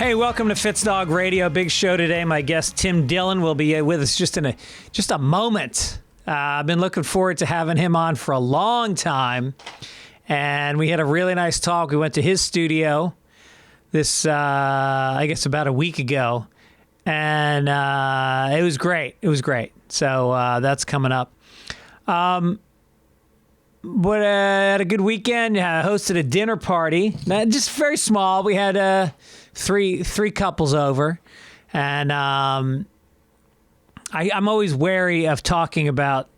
Hey, welcome to Fitzdog Radio. Big show today. My guest Tim Dillon will be with us just in a moment. I've been looking forward to having him on for a long time, and we had a really nice talk. We went to his studio this, I guess, about a week ago, and it was great. It was great. So that's coming up. But had a good weekend. Hosted a dinner party, just very small. We had three couples over, and I'm always wary of talking about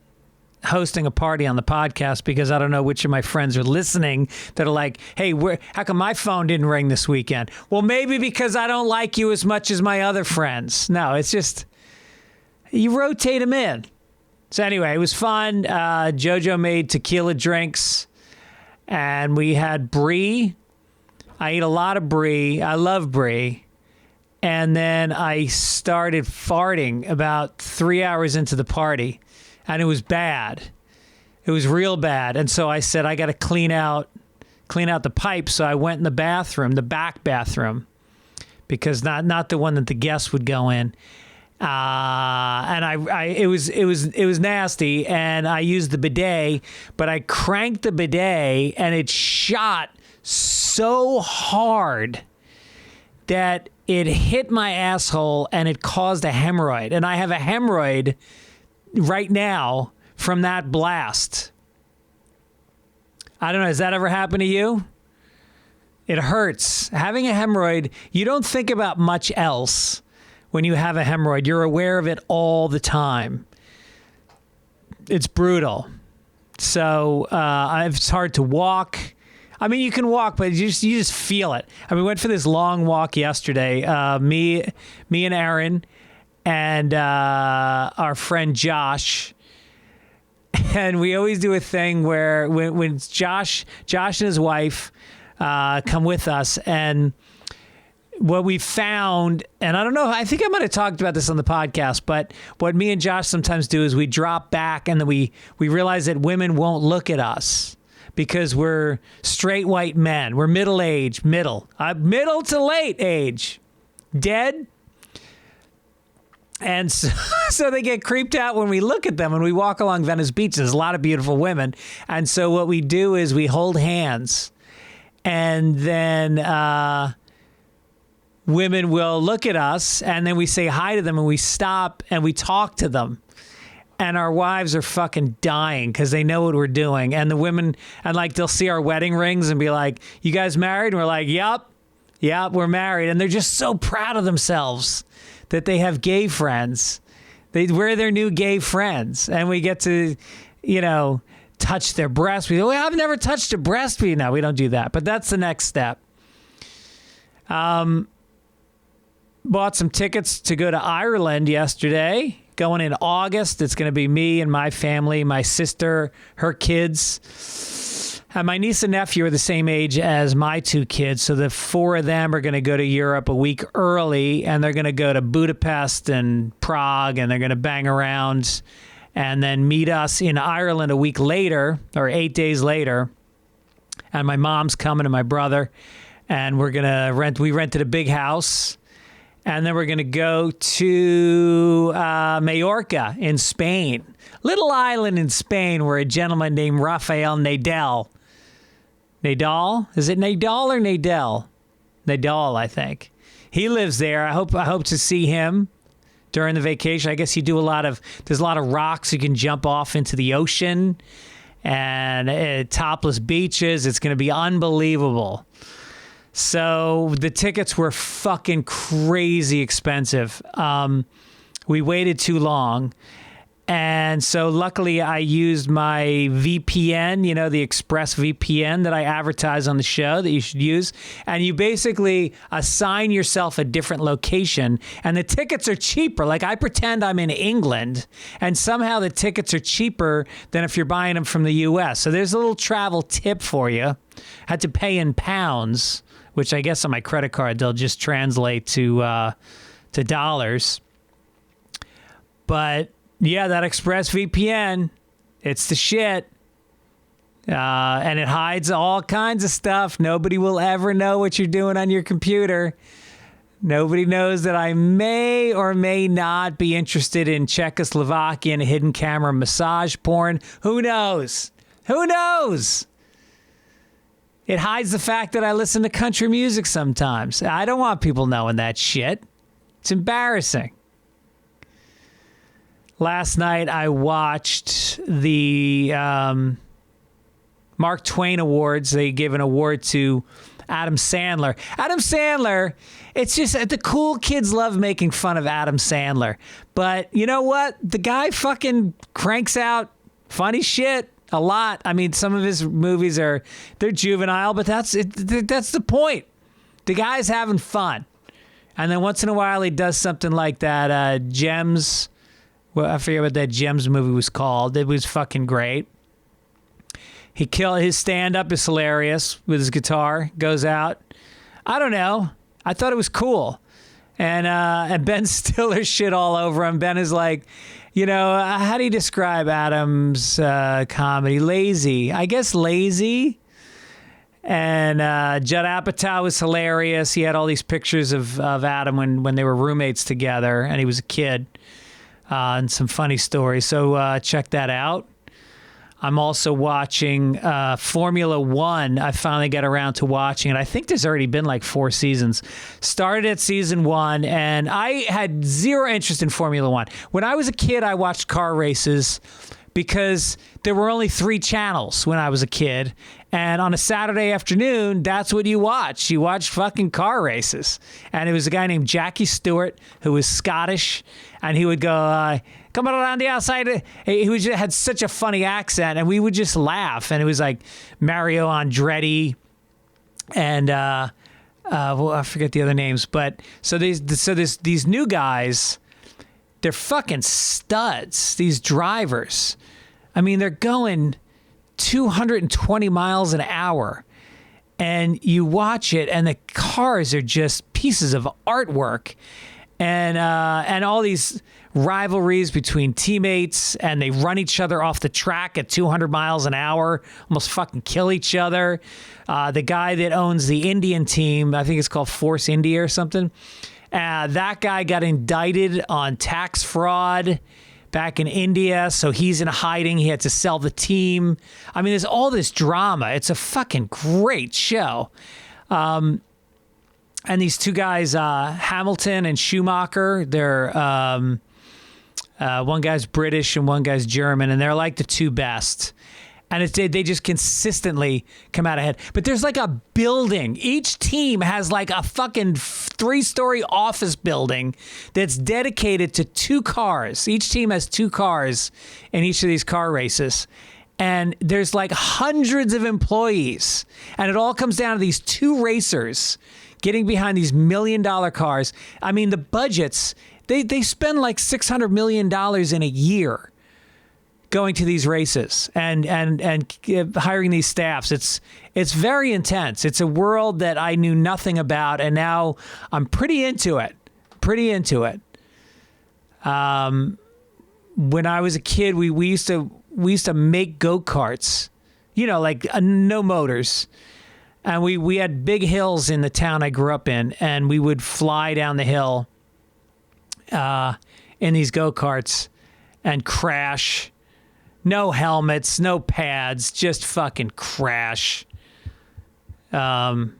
hosting a party on the podcast because I don't know which of my friends are listening that are like, hey, how come my phone didn't ring this weekend? Well, maybe because I don't like you as much as my other friends. No, it's just you rotate them in. So anyway, it was fun. JoJo made tequila drinks, and we had brie. I eat a lot of brie. I love brie. And then I started farting about 3 hours into the party, and it was bad. It was real bad. And so I said, I got to clean out the pipe. So I went in the bathroom, the back bathroom, because not the one that the guests would go in. And it was nasty, and I used the bidet, but I cranked the bidet and it shot so hard that it hit my asshole and it caused a hemorrhoid. And I have a hemorrhoid right now from that blast. I don't know. Has that ever happened to you? It hurts. Having a hemorrhoid, you don't think about much else. When you have a hemorrhoid, you're aware of it all the time. It's brutal. So it's hard to walk. I mean, you can walk, but you just feel it. I mean, we went for this long walk yesterday. Me and Aaron and our friend Josh. And we always do a thing where when Josh and his wife come with us, and what we found, and I don't know, I think I might have talked about this on the podcast, but what me and Josh sometimes do is we drop back and then we realize that women won't look at us because we're straight white men. We're middle-aged, middle to late age, dead. And so they get creeped out when we look at them when we walk along Venice Beach. There's a lot of beautiful women. And so what we do is we hold hands, and then women will look at us, and then we say hi to them, and we stop and we talk to them. And our wives are fucking dying because they know what we're doing. And the women, and like, they'll see our wedding rings and be like, you guys married? And we're like, yep, we're married. And they're just so proud of themselves that they have gay friends. We're their new gay friends. And we get to, touch their breasts. We go, well, I've never touched a breast. No, we don't do that. But that's the next step. Bought some tickets to go to Ireland yesterday. Going in August. It's going to be me and my family, my sister, her kids. And my niece and nephew are the same age as my two kids. So the four of them are going to go to Europe a week early, and they're going to go to Budapest and Prague, and they're going to bang around and then meet us in Ireland a week later, or 8 days later. And my mom's coming and my brother. And we rented a big house. And then we're going to go to Mallorca in Spain. Little island in Spain where a gentleman named Rafael Nadal. Nadal? Is it Nadal or Nadal? Nadal, I think. He lives there. I hope to see him during the vacation. I guess there's a lot of rocks you can jump off into the ocean, and topless beaches. It's going to be unbelievable. So the tickets were fucking crazy expensive. We waited too long. And so luckily I used my VPN, the Express VPN that I advertise on the show that you should use. And you basically assign yourself a different location, and the tickets are cheaper. Like, I pretend I'm in England, and somehow the tickets are cheaper than if you're buying them from the US. So there's a little travel tip for you. Had to pay in pounds, which I guess on my credit card they'll just translate to dollars. But yeah, that ExpressVPN, it's the shit. And it hides all kinds of stuff. Nobody will ever know what you're doing on your computer. Nobody knows that I may or may not be interested in Czechoslovakian hidden camera massage porn. Who knows? Who knows? It hides the fact that I listen to country music sometimes. I don't want people knowing that shit. It's embarrassing. Last night I watched the Mark Twain Awards. They gave an award to Adam Sandler. Adam Sandler, it's just the cool kids love making fun of Adam Sandler. But you know what? The guy fucking cranks out funny shit a lot. I mean, some of his movies they're juvenile, but that's the point. The guy's having fun. And then once in a while he does something like that Gems. Well, I forget what that Gems movie was called. It was fucking great. His stand-up is hilarious with his guitar. Goes out. I don't know. I thought it was cool. And Ben Stiller shit all over him. Ben is like, how do you describe Adam's comedy? Lazy. I guess lazy. And Judd Apatow was hilarious. He had all these pictures of Adam when they were roommates together and he was a kid. And some funny stories. So check that out. I'm also watching Formula One. I finally got around to watching it. I think there's already been like 4 seasons. Started at season 1, and I had zero interest in Formula One. When I was a kid, I watched car races because there were only 3 channels when I was a kid. And on a Saturday afternoon, that's what you watch. You watch fucking car races. And it was a guy named Jackie Stewart who was Scottish. And he would go, coming around the outside. Had such a funny accent. And we would just laugh. And it was like Mario Andretti and I forget the other names. But so these new guys, they're fucking studs, these drivers. I mean, they're going 220 miles an hour, and you watch it, and the cars are just pieces of artwork, and all these rivalries between teammates, and they run each other off the track at 200 miles an hour, almost fucking kill each other. The guy that owns the Indian team, I think it's called Force India or something, that guy got indicted on tax fraud back in India, so he's in hiding. He had to sell the team. I mean, there's all this drama. It's a fucking great show. And these 2 guys, Hamilton and Schumacher, they're one guy's British and one guy's German, and they're like the 2 best. And they just consistently come out ahead. But there's like a building. Each team has like a fucking 3-story office building that's dedicated to 2 cars. Each team has 2 cars in each of these car races. And there's like hundreds of employees. And it all comes down to these 2 racers getting behind these $1 million cars. I mean, the budgets, they spend like $600 million in a year going to these races and hiring these staffs. It's very intense. It's a world that I knew nothing about, and now I'm pretty into it. When I was a kid, we used to make go-karts, like no motors. And we had big hills in the town I grew up in, and we would fly down the hill in these go-karts and crash. No helmets, no pads, just fucking crash. Anyway,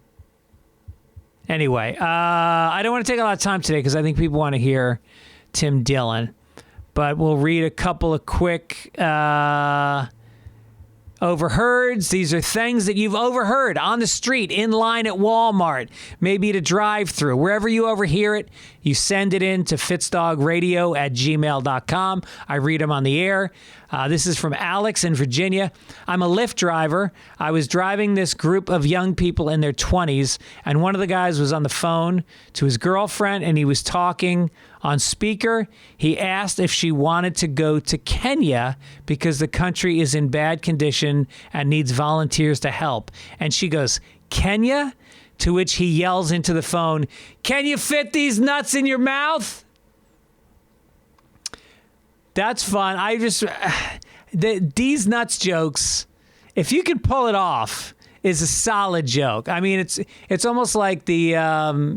I don't want to take a lot of time today because I think people want to hear Tim Dillon. But we'll read a couple of quick overheards. These are things that you've overheard on the street, in line at Walmart, maybe at a drive-thru. Wherever you overhear it, you send it in to fitzdog@gmail.com. I read them on the air. This is from Alex in Virginia. I'm a Lyft driver. I was driving this group of young people in their 20s, and one of the guys was on the phone to his girlfriend, and he was talking on speaker. He asked if she wanted to go to Kenya because the country is in bad condition and needs volunteers to help. And she goes, Kenya? To which he yells into the phone, can you fit these nuts in your mouth? That's fun. These nuts jokes, if you can pull it off, is a solid joke. I mean, it's almost like the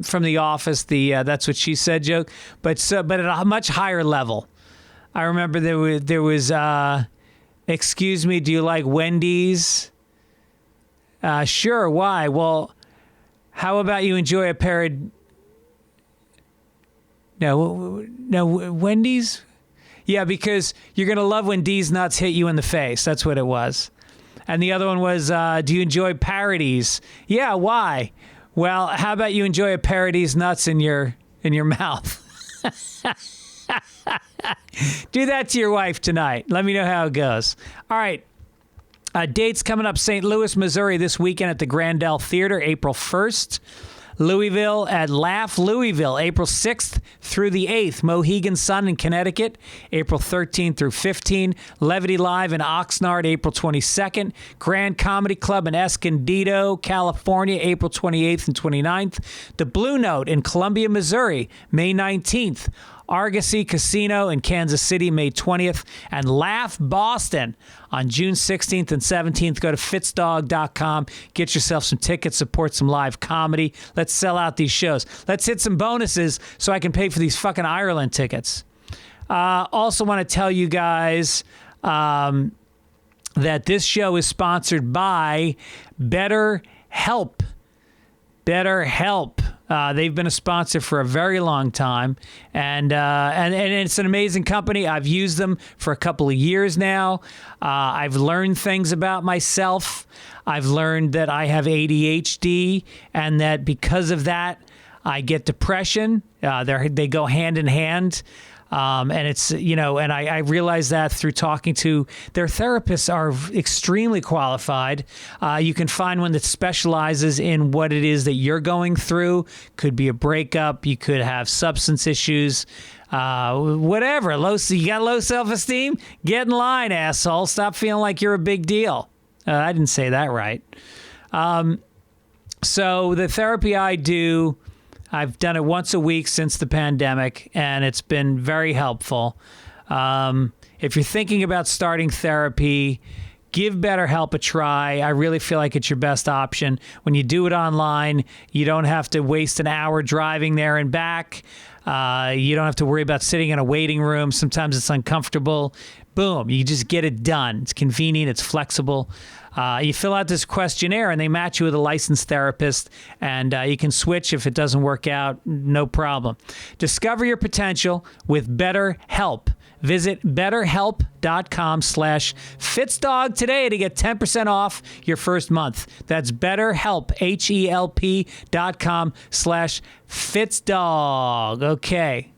from The Office, the That's What She Said joke, but at a much higher level. I remember there was excuse me, do you like Wendy's? Sure, why? Well, how about you enjoy a pair of... No, Wendy's? Yeah, because you're going to love when D's nuts hit you in the face. That's what it was. And the other one was, do you enjoy parodies? Yeah, why? Well, how about you enjoy a pair of these nuts in your mouth? Do that to your wife tonight. Let me know how it goes. All right. Dates coming up: St. Louis, Missouri this weekend at the Grandel Theater, April 1st. Louisville at Laugh Louisville, April 6th through the 8th. Mohegan Sun in Connecticut, April 13th through 15th. Levity Live in Oxnard, April 22nd. Grand Comedy Club in Escondido, California, April 28th and 29th. The Blue Note in Columbia, Missouri, May 19th. Argosy Casino in Kansas City, May 20th, and Laugh Boston on June 16th and 17th. Go to Fitzdog.com. Get yourself some tickets. Support some live comedy. Let's sell out these shows. Let's hit some bonuses so I can pay for these fucking Ireland tickets. Also want to tell you guys that this show is sponsored by BetterHelp. BetterHelp. They've been a sponsor for a very long time, and it's an amazing company. I've used them for a couple of years now. I've learned things about myself. I've learned that I have ADHD, and that because of that, I get depression. They go hand in hand. And it's, and I realized that through talking to their therapists are extremely qualified. You can find one that specializes in what it is that you're going through. Could be a breakup. You could have substance issues, whatever. You got low self-esteem? Get in line, asshole. Stop feeling like you're a big deal. I didn't say that right. So the therapy I do, I've done it once a week since the pandemic, and it's been very helpful. If you're thinking about starting therapy, give BetterHelp a try. I really feel like it's your best option. When you do it online, you don't have to waste an hour driving there and back. You don't have to worry about sitting in a waiting room. Sometimes it's uncomfortable. Boom, you just get it done. It's convenient. It's flexible. You fill out this questionnaire, and they match you with a licensed therapist, and you can switch if it doesn't work out. No problem. Discover your potential with BetterHelp. Visit betterhelp.com/Fitzdog today to get 10% off your first month. That's BetterHelp, HELP.com/Fitzdog. Okay.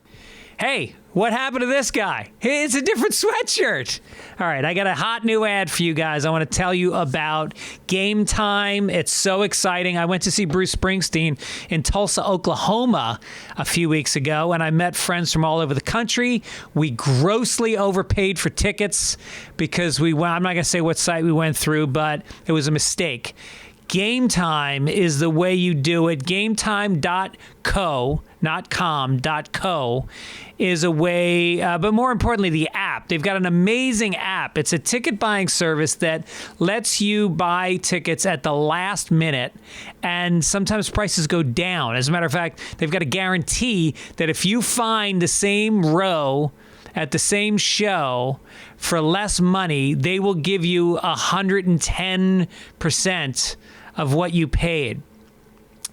Hey, what happened to this guy? Hey, it's a different sweatshirt. All right, I got a hot new ad for you guys. I want to tell you about Gametime. It's so exciting. I went to see Bruce Springsteen in Tulsa, Oklahoma a few weeks ago, and I met friends from all over the country. We grossly overpaid for tickets because I'm not going to say what site we went through, but it was a mistake. Gametime is the way you do it. Gametime.co, not com.co, is a way, but more importantly, the app. They've got an amazing app. It's a ticket buying service that lets you buy tickets at the last minute, and sometimes prices go down. As a matter of fact, they've got a guarantee that if you find the same row at the same show for less money, they will give you 110% of what you paid.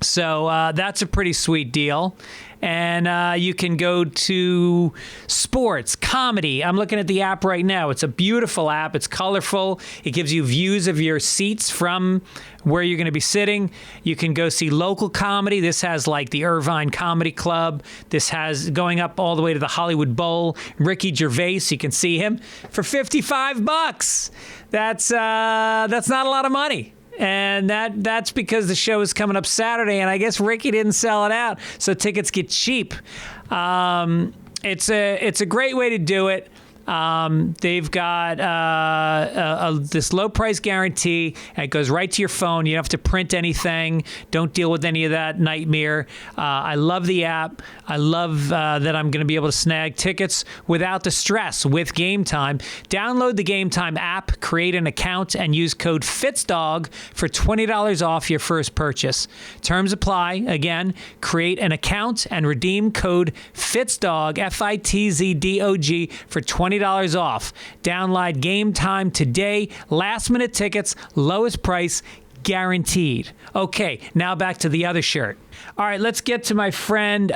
So that's a pretty sweet deal. And you can go to sports, comedy. I'm looking at the app right now. It's a beautiful app. It's colorful. It gives you views of your seats from where you're going to be sitting. You can go see local comedy. This has like the Irvine Comedy Club. This has going up all the way to the Hollywood Bowl. Ricky Gervais, you can see him for $55. That's not a lot of money. And that's because the show is coming up Saturday, and I guess Ricky didn't sell it out, so tickets get cheap. It's a great way to do it. They've got this low price guarantee. And it goes right to your phone. You don't have to print anything. Don't deal with any of that nightmare. I love the app. I love that I'm going to be able to snag tickets without the stress with Gametime. Download the Gametime app, create an account, and use code Fitzdog for $20 off your first purchase. Terms apply. Again, create an account and redeem code Fitzdog, Fitzdog, for $20 off. Download Gametime today. Last minute tickets, lowest price, guaranteed. Okay, now back to the other shirt. All right, let's get to my friend.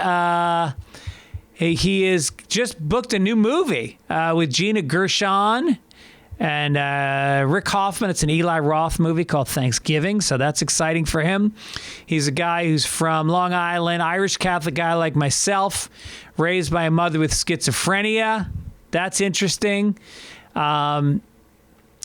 He has just booked a new movie with Gina Gershon and Rick Hoffman. It's an Eli Roth movie called Thanksgiving, so that's exciting for him. He's a guy who's from Long Island, Irish Catholic guy like myself, raised by a mother with schizophrenia. That's interesting.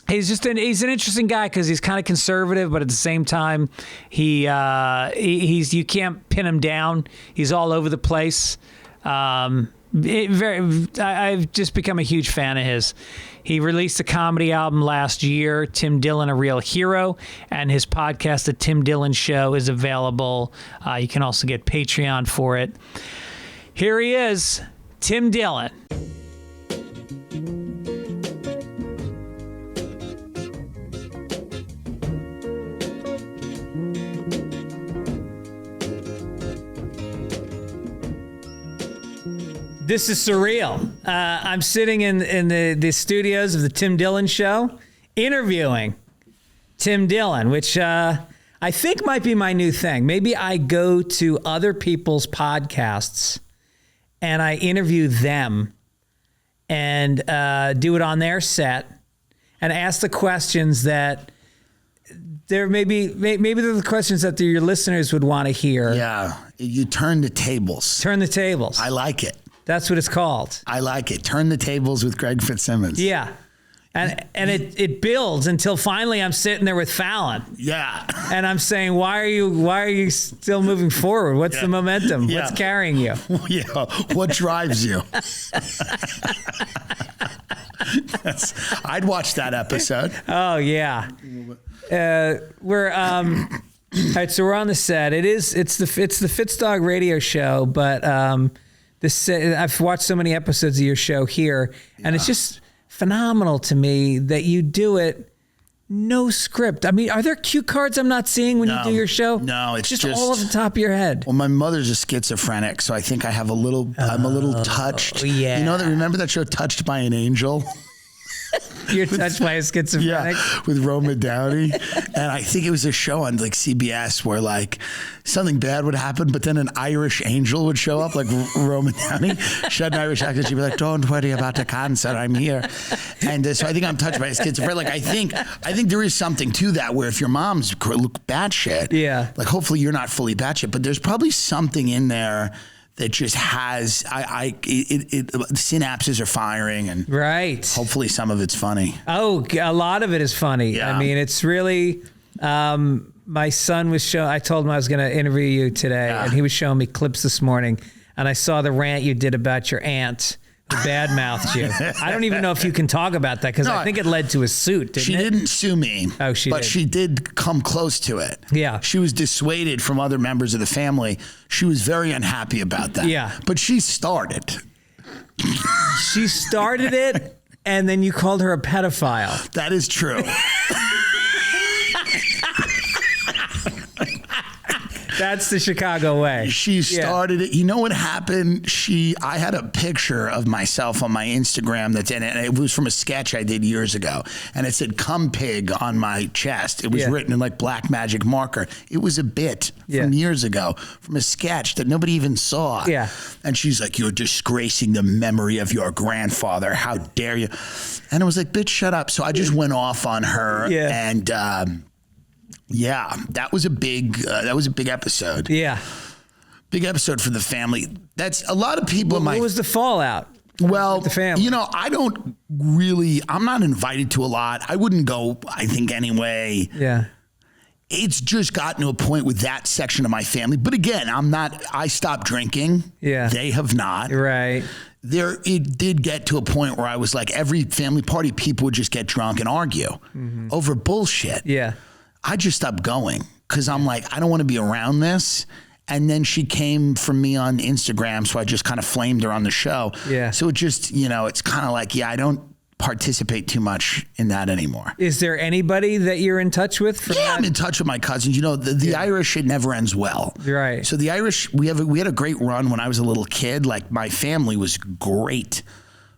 He's an interesting guy because he's kind of conservative, but at the same time, he's you can't pin him down. He's all over the place. I've just become a huge fan of his. He released a comedy album last year, Tim Dillon, A Real Hero, and his podcast, The Tim Dillon Show, is available. You can also get Patreon for it. Here he is, Tim Dillon. This is surreal. I'm sitting in the studios of the Tim Dillon Show, interviewing Tim Dillon, which I think might be my new thing. Maybe I go to other people's podcasts and I interview them and do it on their set and ask the questions that maybe they're the questions that your listeners would want to hear. Yeah, you turn the tables. Turn the tables. I like it. That's what it's called. I like it. Turn the tables with Greg Fitzsimmons. Yeah. And it builds until finally I'm sitting there with Fallon. Yeah. And I'm saying, why are you still moving forward? What's the momentum? Yeah. What's carrying you? Yeah. What drives you? I'd watch that episode. Oh yeah. We're all right, so we're on the set. It's the Fitzdog radio show, but I've watched so many episodes of your show here, and it's just phenomenal to me that you do it no script. I mean, are there cue cards I'm not seeing when you do your show? No, it's just all off the top of your head. Well, my mother's a schizophrenic, so I think I have I'm a little touched. Yeah. You know remember that show Touched by an Angel? You're touched by a schizophrenic? Yeah, with Roma Downey. And I think it was a show on like CBS where like something bad would happen, but then an Irish angel would show up, like Roma Downey. She had an Irish accent. She'd be like, "Don't worry about the cancer, I'm here." And so I think I'm touched by a schizophrenic. Like I think there is something to that where if your mom's batshit, yeah, like hopefully you're not fully batshit, but there's probably something in there that just has synapses are firing, and right. Hopefully some of it's funny. Oh, a lot of it is funny. Yeah. I mean, it's really. My son was showing. I told him I was going to interview you today, and he was showing me clips this morning, and I saw the rant you did about your aunt who badmouthed you. I don't even know if you can talk about that because I think it led to a suit. Didn't she it? didn't sue me. Oh, but she did come close to it. Yeah. She was dissuaded from other members of the family. She was very unhappy about that. Yeah. But she started. She started it, and then you called her a pedophile. That is true. That's the Chicago way. She started it. You know what happened? I had a picture of myself on my Instagram that's in it. And it was from a sketch I did years ago. And it said, "Cum pig" on my chest. It was written in like black magic marker. It was a bit from years ago from a sketch that nobody even saw. Yeah. And she's like, "You're disgracing the memory of your grandfather. How dare you?" And I was like, "Bitch, shut up." So I just went off on her. Yeah. And, yeah, that was a big episode. Yeah. Big episode for the family. That's a lot of people. What was the fallout? Well, with the family? You know, I'm not invited to a lot. I wouldn't go, I think, anyway. Yeah. It's just gotten to a point with that section of my family. But again, I stopped drinking. Yeah. They have not. Right. it did get to a point where I was like, every family party, people would just get drunk and argue over bullshit. Yeah. I just stopped going because I'm like, I don't want to be around this. And then she came from me on Instagram, so I just kind of flamed her on the show. Yeah. So it just, it's kind of like, I don't participate too much in that anymore. Is there anybody that you're in touch with? I'm in touch with my cousins. The Irish, it never ends well. Right. So the Irish, we had a great run when I was a little kid. Like my family was great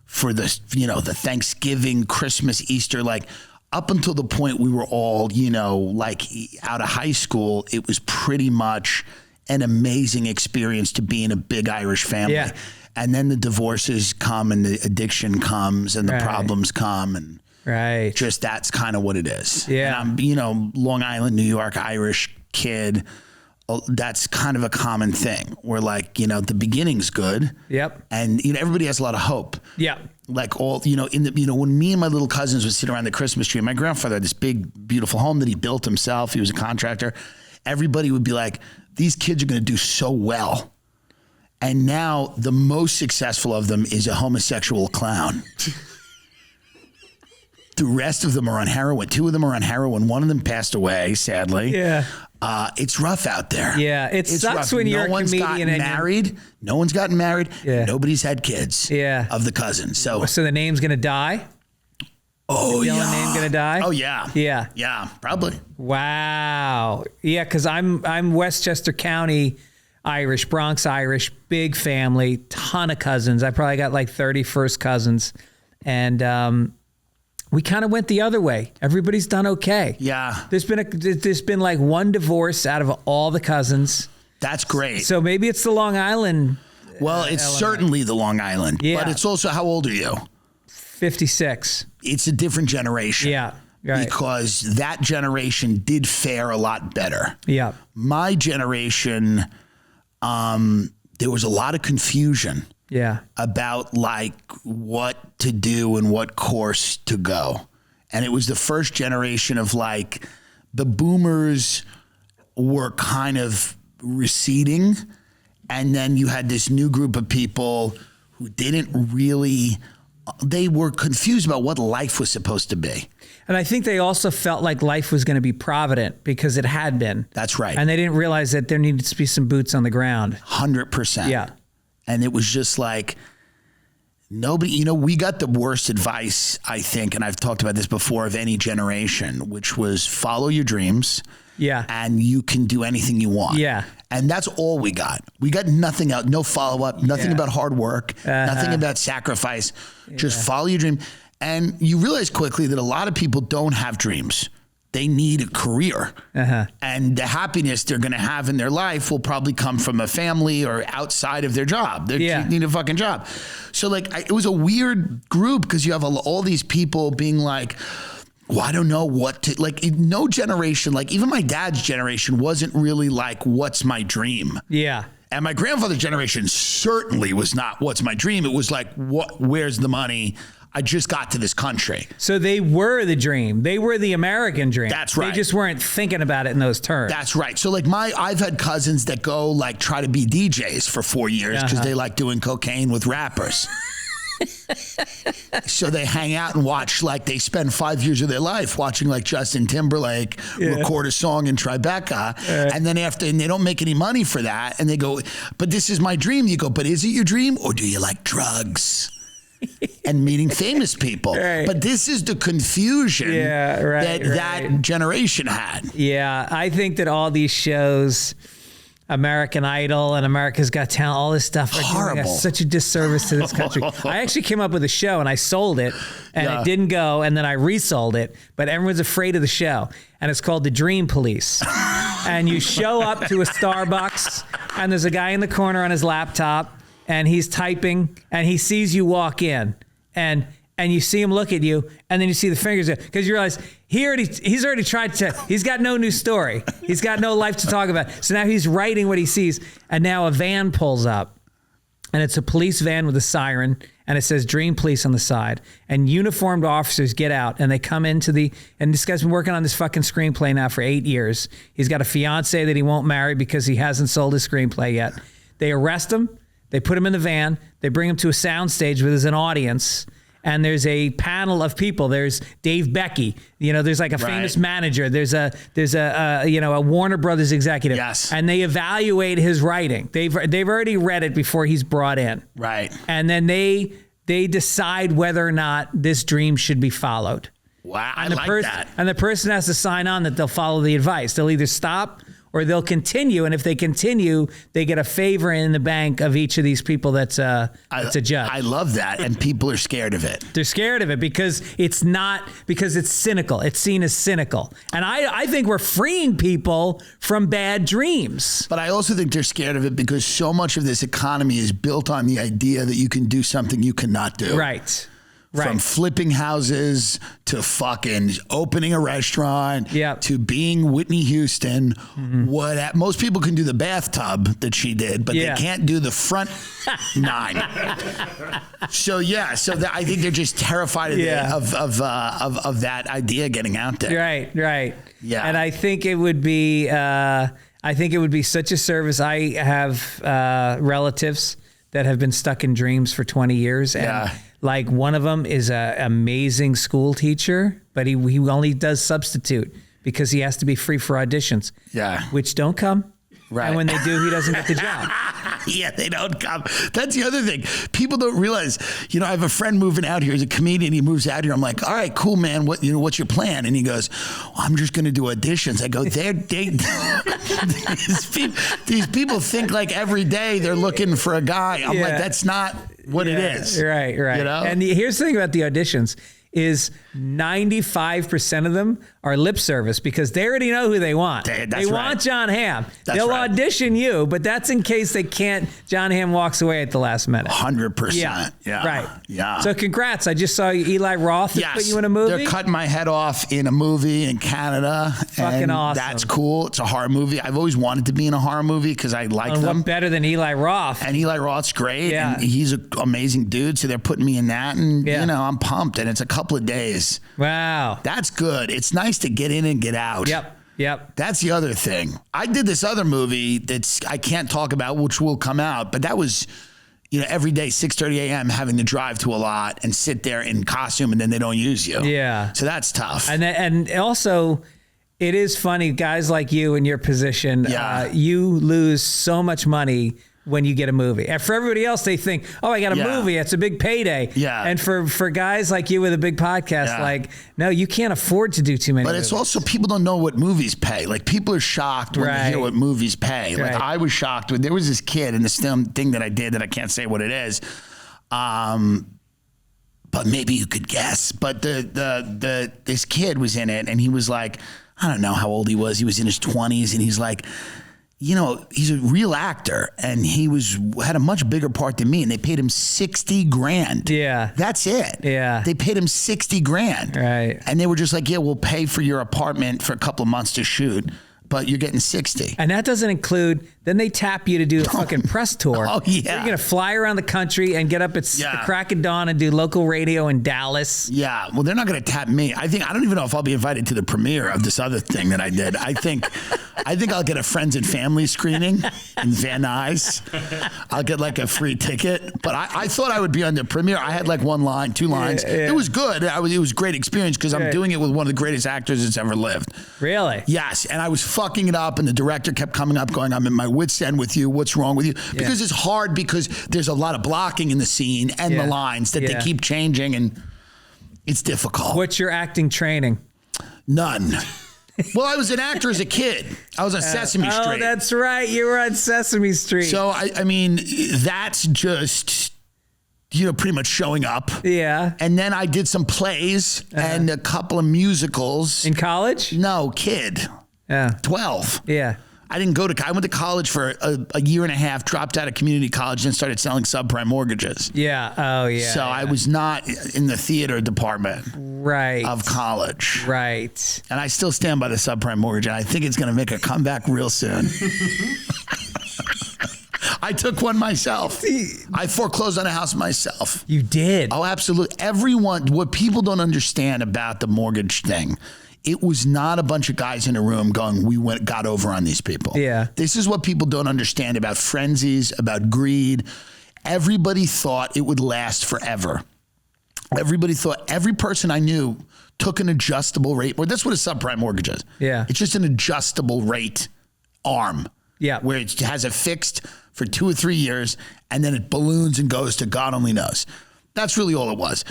for the Thanksgiving, Christmas, Easter, like up until the point we were all, like out of high school, it was pretty much an amazing experience to be in a big Irish family. Yeah. And then the divorces come and the addiction comes and the problems come and just that's kind of what it is. Yeah. And I'm, Long Island, New York, Irish kid. That's kind of a common thing where like, the beginning's good. Yep. And, everybody has a lot of hope. Yeah. Like all, when me and my little cousins would sit around the Christmas tree, my grandfather had this big, beautiful home that he built himself. He was a contractor. Everybody would be like, these kids are going to do so well. And now the most successful of them is a homosexual clown. The rest of them are on heroin. 2 of them are on heroin. 1 of them passed away, sadly. Yeah. It's rough out there. Yeah. It it's sucks rough. when you're no a comedian. No one's gotten married. Yeah. Nobody's had kids. Yeah. Of the cousins. So the name's going to die? Oh, Dillon name going to die? Oh, yeah. Yeah. Yeah, probably. Wow. Yeah, because I'm Westchester County Irish, Bronx Irish, big family, ton of cousins. I probably got like 30 first cousins. And we kind of went the other way. Everybody's done okay. Yeah. There's been like one divorce out of all the cousins. That's great. So maybe it's the Long Island. Well, it's element. Certainly the Long Island. Yeah. But it's also, how old are you? 56. It's a different generation. Yeah. Right. Because that generation did fare a lot better. Yeah. My generation, there was a lot of confusion. Yeah. About like what to do and what course to go. And it was the first generation of like the boomers were kind of receding. And then you had this new group of people who they were confused about what life was supposed to be. And I think they also felt like life was going to be provident because it had been. That's right. And they didn't realize that there needed to be some boots on the ground. 100%. Yeah. And it was just like, nobody, we got the worst advice, I think, and I've talked about this before, of any generation, which was follow your dreams. Yeah. And you can do anything you want. Yeah. And that's all we got. We got nothing else, no follow-up, nothing about hard work, nothing about sacrifice. Just follow your dream. And you realize quickly that a lot of people don't have dreams. They need a career. And the happiness they're going to have in their life will probably come from a family or outside of their job. They need a fucking job. So like, it was a weird group because you have all these people being like, well, I don't know what to, like, no generation, like even my dad's generation wasn't really like, what's my dream? Yeah. And my grandfather's generation certainly was not what's my dream. It was like, where's the money? I just got to this country. So they were the dream. They were the American dream. That's right. They just weren't thinking about it in those terms. That's right. So like I've had cousins that go like try to be DJs for 4 years because they like doing cocaine with rappers. So they hang out and watch, like they spend 5 years of their life watching like Justin Timberlake record a song in Tribeca. And then and they don't make any money for that. And they go, but this is my dream. You go, but is it your dream or do you like drugs? And meeting famous people. Right. But this is the confusion that generation had. Yeah, I think that all these shows, American Idol and America's Got Talent, all this stuff are doing such a disservice to this country. I actually came up with a show and I sold it and it didn't go, and then I resold it, but everyone's afraid of the show. And it's called The Dream Police. And you show up to a Starbucks and there's a guy in the corner on his laptop and he's typing and he sees you walk in and you see him look at you and then you see the fingers because you realize he's already tried to, he's got no new story. He's got no life to talk about. So now he's writing what he sees, and now a van pulls up and it's a police van with a siren and it says Dream Police on the side, and uniformed officers get out and they come into and this guy's been working on this fucking screenplay now for 8 years. He's got a fiance that he won't marry because he hasn't sold his screenplay yet. They arrest him. They put him in the van. They bring him to a soundstage where there's an audience. And there's a panel of people. There's Dave Becky. There's like a famous manager. There's a Warner Brothers executive. Yes. And they evaluate his writing. They've already read it before he's brought in. Right. And then they decide whether or not this dream should be followed. Wow, And I like that. And the person has to sign on that they'll follow the advice. They'll either stop or they'll continue. And if they continue, they get a favor in the bank of each of these people that's a judge. I love that. And people are scared of it. They're scared of it because it's cynical. It's seen as cynical. And I think we're freeing people from bad dreams. But I also think they're scared of it because so much of this economy is built on the idea that you can do something you cannot do. Right. From flipping houses to fucking opening a restaurant to being Whitney Houston. Most people can do the bathtub that she did, but they can't do the front 9. I think they're just terrified of that idea getting out there. Right. Yeah. And I think it would be such a service. I have relatives that have been stuck in dreams for 20 years. And like one of them is an amazing school teacher, but he only does substitute because he has to be free for auditions. Yeah. Which don't come. Right. And when they do, he doesn't get the job. They don't come. That's the other thing. People don't realize, I have a friend moving out here. He's a comedian. He moves out here. I'm like, all right, cool, man. What's your plan? And he goes, I'm just going to do auditions. I go, these people think like every day they're looking for a guy. I'm like, that's not what it is. Right. And here's the thing about the auditions is 95% of them are lip service because they already know who they want. They want John Hamm. They'll audition you, but that's in case they can't. John Hamm walks away at the last minute. 100%. Yeah. Right. Yeah. So congrats. I just saw Eli Roth put you in a movie. They're cutting my head off in a movie in Canada. Fucking awesome. That's cool. It's a horror movie. I've always wanted to be in a horror movie because I like them. What better than Eli Roth? And Eli Roth's great. Yeah. And he's an amazing dude. So they're putting me in that. And, I'm pumped. And it's a couple of days. Wow. That's good. It's nice to get in and get out. Yep. That's the other thing. I did this other movie I can't talk about, which will come out, but that was, every day, 6:30 a.m., having to drive to a lot and sit there in costume and then they don't use you. Yeah. So that's tough. And also, it is funny, guys like you in your position, you lose so much money when you get a movie. And for everybody else, they think, I got a movie. It's a big payday. Yeah. And for guys like you with a big podcast, no, you can't afford to do too many movies. It's also, people don't know what movies pay. Like, people are shocked when they hear what movies pay. Like, I was shocked when there was this kid in this thing that I did that I can't say what it is. But maybe you could guess. But this kid was in it, and he was like, I don't know how old he was. He was in his 20s, and he's like, he's a real actor, and he had a much bigger part than me, and they paid him $60,000. Yeah. That's it. Yeah. They paid him $60,000. Right. And they were just like, we'll pay for your apartment for a couple of months to shoot, but you're getting 60. And that doesn't include, then they tap you to do a fucking press tour. Oh, yeah. You're going to fly around the country and get up at the crack of dawn and do local radio in Dallas. Yeah. Well, they're not going to tap me. I don't even know if I'll be invited to the premiere of this other thing that I did. I think I'll get a friends and family screening in Van Nuys. I'll get like a free ticket. But I thought I would be on the premiere. I had like 1 line, 2 lines. Yeah. It was good. It was a great experience because I'm doing it with one of the greatest actors that's ever lived. Really? Yes. And I was fucking it up, and the director kept coming up going, I'm in my wit's end with you. What's wrong with you? Because it's hard because there's a lot of blocking in the scene and the lines that they keep changing, and it's difficult. What's your acting training? None. Well, I was an actor as a kid. I was on Sesame Street. Oh, that's right. You were on Sesame Street. So, I mean, that's just, pretty much showing up. Yeah. And then I did some plays and a couple of musicals. In college? No, kid. Yeah. 12. Yeah. I went to college for a year and a half, dropped out of community college, and started selling subprime mortgages. Yeah. Oh, yeah. So I was not in the theater department of college. Right. And I still stand by the subprime mortgage, and I think it's going to make a comeback real soon. I took one myself. I foreclosed on a house myself. You did? Oh, absolutely. What people don't understand about the mortgage thing, it was not a bunch of guys in a room going, got over on these people. Yeah. This is what people don't understand about frenzies, about greed. everybody thought it would last forever. Everybody thought, every person I knew took an adjustable rate. Well, that's what a subprime mortgage is. Yeah. It's just an adjustable rate arm. Yeah. Where it has a fixed for 2 or 3 years, and then it balloons and goes to God only knows. That's really all it was.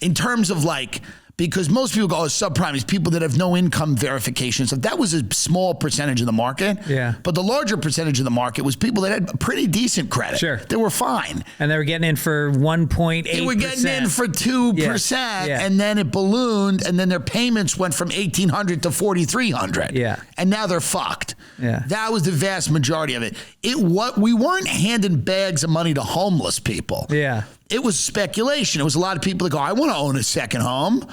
In terms of like, because most people go, oh, subprime is people that have no income verification. So that was a small percentage of the market. Yeah. But the larger percentage of the market was people that had pretty decent credit. Sure. They were fine. And they were getting in for 1.8%. They were getting in for 2%, Yeah. and then it ballooned, and then their payments went from $1,800 to $4,300. Yeah. And now they're fucked. Yeah. That was the vast majority of it. We weren't handing bags of money to homeless people. Yeah. It was speculation. It was a lot of people that go, I want to own a second home.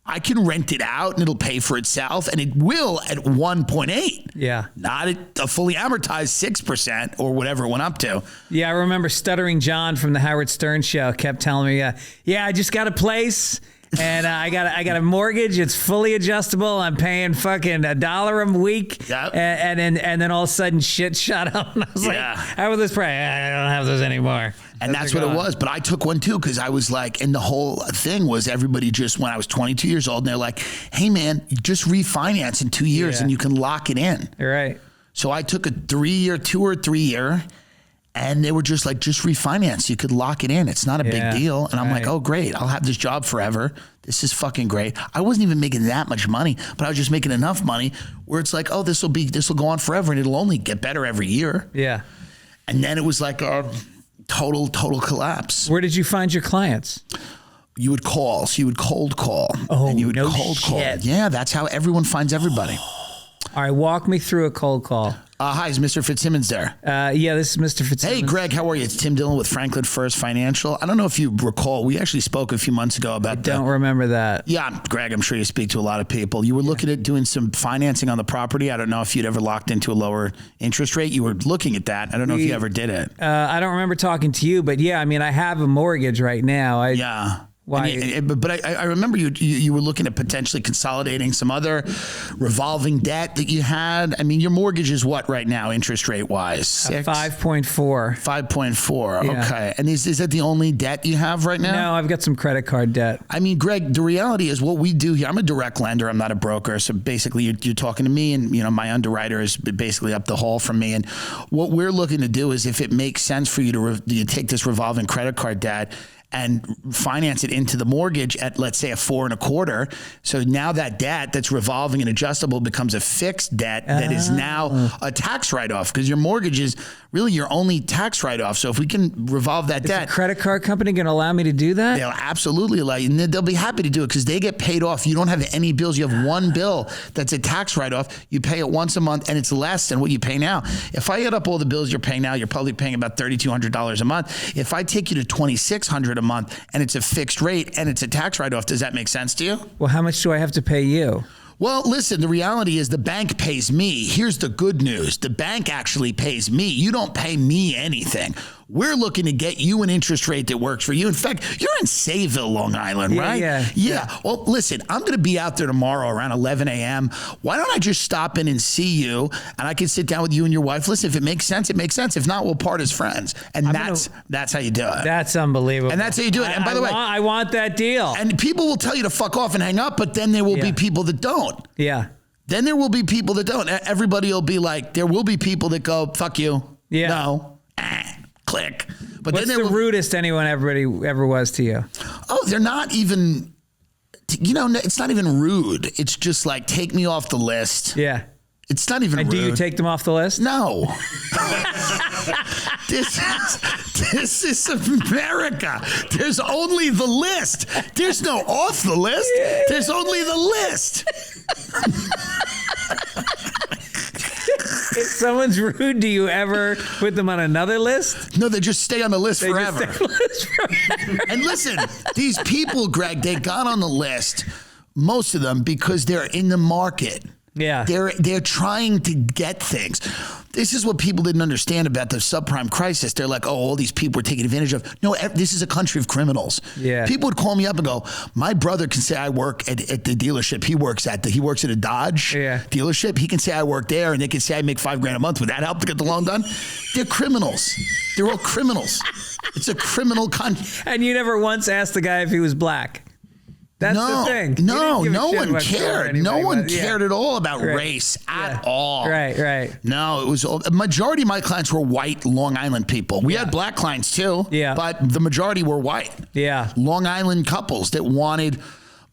I can rent it out and it'll pay for itself, and it will at 1.8. Yeah. Not at a fully amortized 6% or whatever it went up to. Yeah, I remember Stuttering John from the Howard Stern show kept telling me, yeah, I just got a place and I got a mortgage. It's fully adjustable. I'm paying fucking $1 a week. Yep. And then all of a sudden shit shut up. And I was like, how will this pay? I don't have those anymore. And that's what it was. But I took one too, because I was like, and the whole thing was everybody just, when I was 22 years old, and they're like, hey man, just refinance in 2 years and you can lock it in. You're right. So I took a 2 or 3 year, and they were just like, just refinance. You could lock it in. It's not a big deal. And I'm like, oh great, I'll have this job forever. This is fucking great. I wasn't even making that much money, but I was just making enough money where it's like, oh, this will go on forever, and it'll only get better every year. Yeah. And then it was like a total collapse. Where did you find your clients? You would call. So you would cold call. Oh, and you would no cold call. shit. Yeah, that's how everyone finds everybody. All right, walk me through a cold call. Hi, is Mr. Fitzsimmons there? Yeah, this is Mr. Fitzsimmons. Hey, Greg, how are you? It's Tim Dillon with Franklin First Financial. I don't know if you recall, we actually spoke a few months ago about Don't remember that. Yeah, Greg, I'm sure you speak to a lot of people. You were looking at doing some financing on the property. I don't know if you'd ever locked into a lower interest rate. You were looking at that. I don't know if you ever did it. I don't remember talking to you, but yeah, I mean, I have a mortgage right now. Yeah. Why? But I remember you were looking at potentially consolidating some other revolving debt that you had. I mean, your mortgage is what right now, interest rate wise? 5.4. 5.4. Yeah. Okay. And is that the only debt you have right now? No, I've got some credit card debt. I mean, Greg, the reality is what we do here. I'm a direct lender. I'm not a broker. So basically you're talking to me, and my underwriter is basically up the hall from me. And what we're looking to do is, if it makes sense for you to take this revolving credit card debt and finance it into the mortgage at, let's say, a 4.25. So now that debt that's revolving and adjustable becomes a fixed debt that is now a tax write-off, because your mortgage is really your only tax write-off. So if we can revolve that debt. Is the credit card company going to allow me to do that? They'll absolutely allow you. And they'll be happy to do it because they get paid off. You don't have any bills. You have one bill that's a tax write-off. You pay it once a month, and it's less than what you pay now. If I add up all the bills you're paying now, you're probably paying about $3,200 a month. If I take you to $2,600 a month and it's a fixed rate and it's a tax write-off, does that make sense to you? Well, how much do I have to pay you? Well, listen, the reality is the bank pays me. Here's the good news. The bank actually pays me. You don't pay me anything. We're looking to get you an interest rate that works for you. In fact, you're in Sayville, Long Island, right? Yeah. Well, listen, I'm going to be out there tomorrow around 11 a.m. Why don't I just stop in and see you, and I can sit down with you and your wife. Listen, if it makes sense, it makes sense. If not, we'll part as friends. And that's how you do it. That's unbelievable. And that's how you do it. And by the way, I want that deal. And people will tell you to fuck off and hang up, but then there will be people that don't. Yeah. Then there will be people that don't. Everybody will be like, there will be people that go, fuck you. Yeah. No. Click. But what's then the rudest anyone ever was to you? Oh, they're not even, it's not even rude. It's just like, take me off the list. Yeah. It's not even rude. Do you take them off the list? No. This is America. There's only the list. There's no off the list. There's only the list. If someone's rude, do you ever put them on another list? No, they just stay on the list forever. And listen, these people, Greg, they got on the list, most of them, because they're in the market. Yeah. They're trying to get things. This is what people didn't understand about the subprime crisis. They're like, oh, all these people are taking advantage of. No, this is a country of criminals. Yeah. People would call me up and go, my brother can say I work at the dealership he works at. He works at a Dodge dealership. He can say I work there, and they can say I make $5,000 a month. Would that help to get the loan done? They're criminals. They're all criminals. It's a criminal country. And you never once asked the guy if he was black. That's the thing. No one cared. No one cared at all about race at all. Right. No, it was a majority of my clients were white Long Island people. We had black clients too. Yeah. But the majority were white. Yeah. Long Island couples that wanted